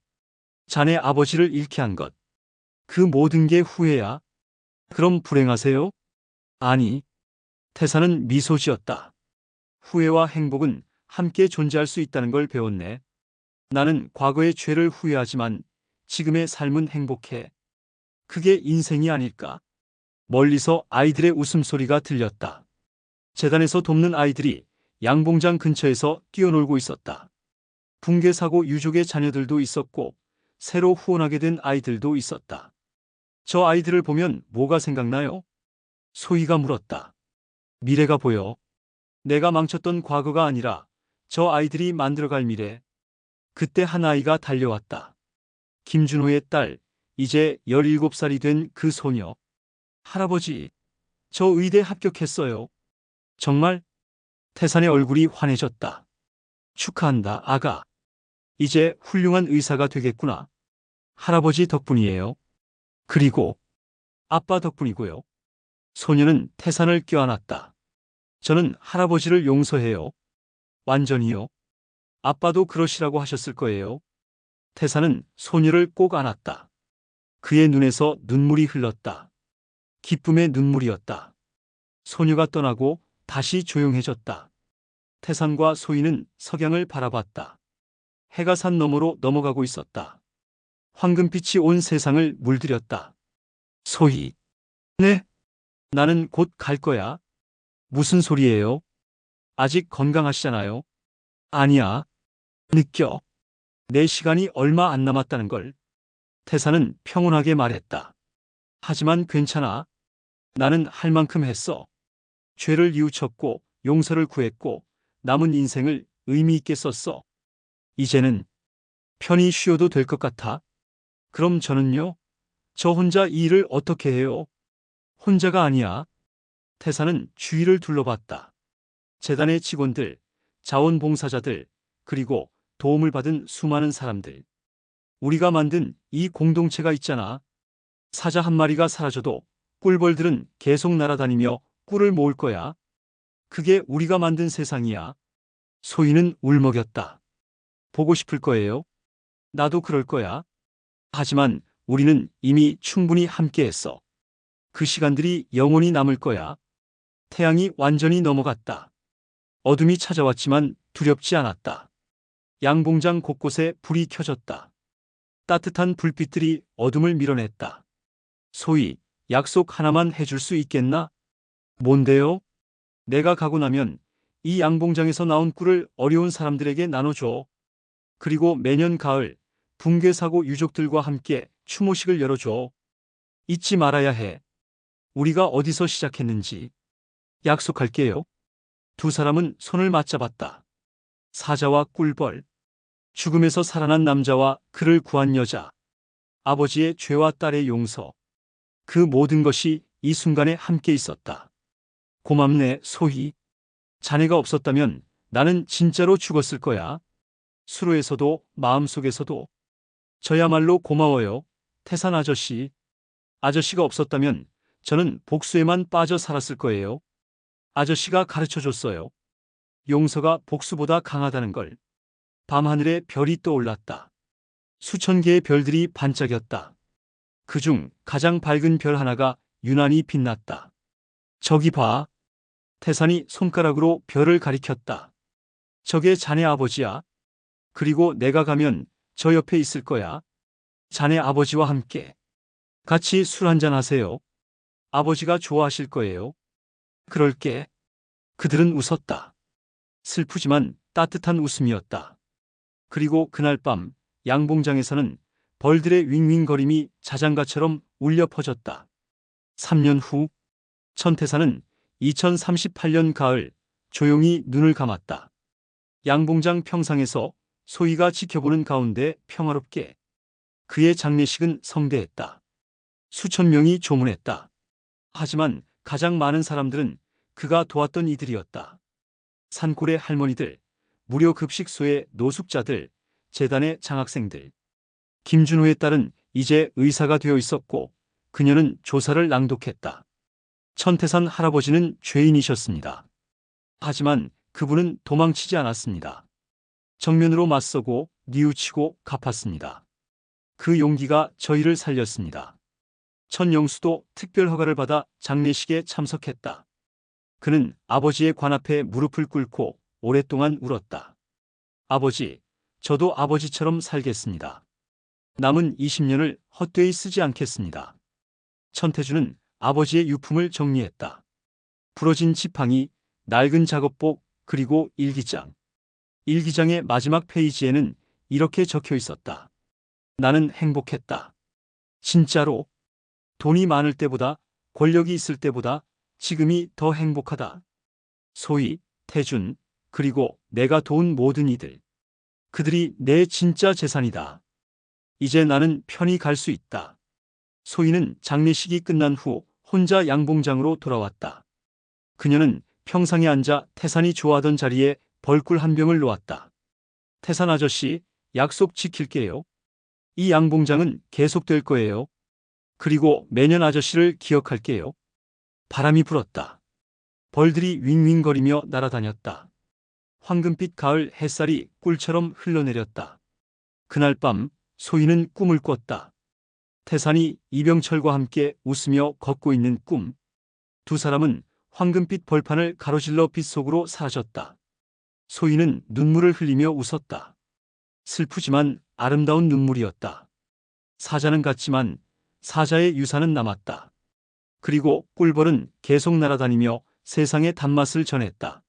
S1: 자네 아버지를 잃게 한 것, 그 모든 게 후회야? 그럼 불행하세요? 아니, 태사는 미소 지었다. 후회와 행복은 함께 존재할 수 있다는 걸 배웠네. 나는 과거의 죄를 후회하지만 지금의 삶은 행복해. 그게 인생이 아닐까? 멀리서 아이들의 웃음소리가 들렸다. 재단에서 돕는 아이들이 양봉장 근처에서 뛰어놀고 있었다. 붕괴사고 유족의 자녀들도 있었고 새로 후원하게 된 아이들도 있었다. 저 아이들을 보면 뭐가 생각나요? 소희가 물었다. 미래가 보여. 내가 망쳤던 과거가 아니라 저 아이들이 만들어갈 미래. 그때 한 아이가 달려왔다. 김준호의 딸, 이제 17살이 된 그 소녀. 할아버지, 저 의대 합격했어요. 정말? 태산의 얼굴이 환해졌다. 축하한다, 아가. 이제 훌륭한 의사가 되겠구나. 할아버지 덕분이에요. 그리고 아빠 덕분이고요. 소녀는 태산을 껴안았다. 저는 할아버지를 용서해요. 완전히요. 아빠도 그러시라고 하셨을 거예요. 태산은 소녀를 꼭 안았다. 그의 눈에서 눈물이 흘렀다. 기쁨의 눈물이었다. 소녀가 떠나고 다시 조용해졌다. 태산과 소희는 석양을 바라봤다. 해가 산 너머로 넘어가고 있었다. 황금빛이 온 세상을 물들였다. 소희. 네? 나는 곧 갈 거야. 무슨 소리예요? 아직 건강하시잖아요. 아니야. 느껴. 내 시간이 얼마 안 남았다는 걸. 태사는 평온하게 말했다. 하지만 괜찮아. 나는 할 만큼 했어. 죄를 뉘우쳤고 용서를 구했고 남은 인생을 의미 있게 썼어. 이제는 편히 쉬어도 될 것 같아. 그럼 저는요? 저 혼자 이 일을 어떻게 해요? 혼자가 아니야. 태사는 주위를 둘러봤다. 재단의 직원들, 자원봉사자들, 그리고 도움을 받은 수많은 사람들. 우리가 만든 이 공동체가 있잖아. 사자 한 마리가 사라져도 꿀벌들은 계속 날아다니며 꿀을 모을 거야. 그게 우리가 만든 세상이야. 소희는 울먹였다. 보고 싶을 거예요. 나도 그럴 거야. 하지만 우리는 이미 충분히 함께했어. 그 시간들이 영원히 남을 거야. 태양이 완전히 넘어갔다. 어둠이 찾아왔지만 두렵지 않았다. 양봉장 곳곳에 불이 켜졌다. 따뜻한 불빛들이 어둠을 밀어냈다. 소희, 약속 하나만 해줄 수 있겠나? 뭔데요? 내가 가고 나면 이 양봉장에서 나온 꿀을 어려운 사람들에게 나눠줘. 그리고 매년 가을 붕괴사고 유족들과 함께 추모식을 열어줘. 잊지 말아야 해. 우리가 어디서 시작했는지. 약속할게요. 두 사람은 손을 맞잡았다. 사자와 꿀벌. 죽음에서 살아난 남자와 그를 구한 여자. 아버지의 죄와 딸의 용서. 그 모든 것이 이 순간에 함께 있었다. 고맙네, 소희. 자네가 없었다면 나는 진짜로 죽었을 거야. 수로에서도 마음속에서도. 저야말로 고마워요, 태산 아저씨. 아저씨가 없었다면 저는 복수에만 빠져 살았을 거예요. 아저씨가 가르쳐줬어요. 용서가 복수보다 강하다는 걸. 밤하늘에 별이 떠올랐다. 수천 개의 별들이 반짝였다. 그중 가장 밝은 별 하나가 유난히 빛났다. 저기 봐. 태산이 손가락으로 별을 가리켰다. 저게 자네 아버지야. 그리고 내가 가면 저 옆에 있을 거야. 자네 아버지와 함께. 같이 술 한잔 하세요. 아버지가 좋아하실 거예요. 그럴게. 그들은 웃었다. 슬프지만 따뜻한 웃음이었다. 그리고 그날 밤 양봉장에서는 벌들의 윙윙거림이 자장가처럼 울려 퍼졌다. 3년 후 천태사는 2038년 가을 조용히 눈을 감았다. 양봉장 평상에서 소희가 지켜보는 가운데 평화롭게 그의 장례식은 성대했다. 수천 명이 조문했다. 하지만 가장 많은 사람들은 그가 도왔던 이들이었다. 산골의 할머니들, 무료 급식소의 노숙자들, 재단의 장학생들. 김준호의 딸은 이제 의사가 되어 있었고 그녀는 조사를 낭독했다. 천태산 할아버지는 죄인이셨습니다. 하지만 그분은 도망치지 않았습니다. 정면으로 맞서고 뉘우치고 갚았습니다. 그 용기가 저희를 살렸습니다. 천영수도 특별 허가를 받아 장례식에 참석했다. 그는 아버지의 관 앞에 무릎을 꿇고 오랫동안 울었다. 아버지, 저도 아버지처럼 살겠습니다. 남은 20년을 헛되이 쓰지 않겠습니다. 천태주는 아버지의 유품을 정리했다. 부러진 지팡이, 낡은 작업복, 그리고 일기장. 일기장의 마지막 페이지에는 이렇게 적혀 있었다. 나는 행복했다. 진짜로. 돈이 많을 때보다, 권력이 있을 때보다 지금이 더 행복하다. 소희, 태준, 그리고 내가 도운 모든 이들. 그들이 내 진짜 재산이다. 이제 나는 편히 갈 수 있다. 소희는 장례식이 끝난 후 혼자 양봉장으로 돌아왔다. 그녀는 평상에 앉아 태산이 좋아하던 자리에 벌꿀 한 병을 놓았다. 태산 아저씨, 약속 지킬게요. 이 양봉장은 계속될 거예요. 그리고 매년 아저씨를 기억할게요. 바람이 불었다. 벌들이 윙윙거리며 날아다녔다. 황금빛 가을 햇살이 꿀처럼 흘러내렸다. 그날 밤 소희는 꿈을 꿨다. 태산이 이병철과 함께 웃으며 걷고 있는 꿈. 두 사람은 황금빛 벌판을 가로질러 빛 속으로 사라졌다. 소희는 눈물을 흘리며 웃었다. 슬프지만 아름다운 눈물이었다. 사자는 갔지만 사자의 유산은 남았다. 그리고 꿀벌은 계속 날아다니며 세상의 단맛을 전했다.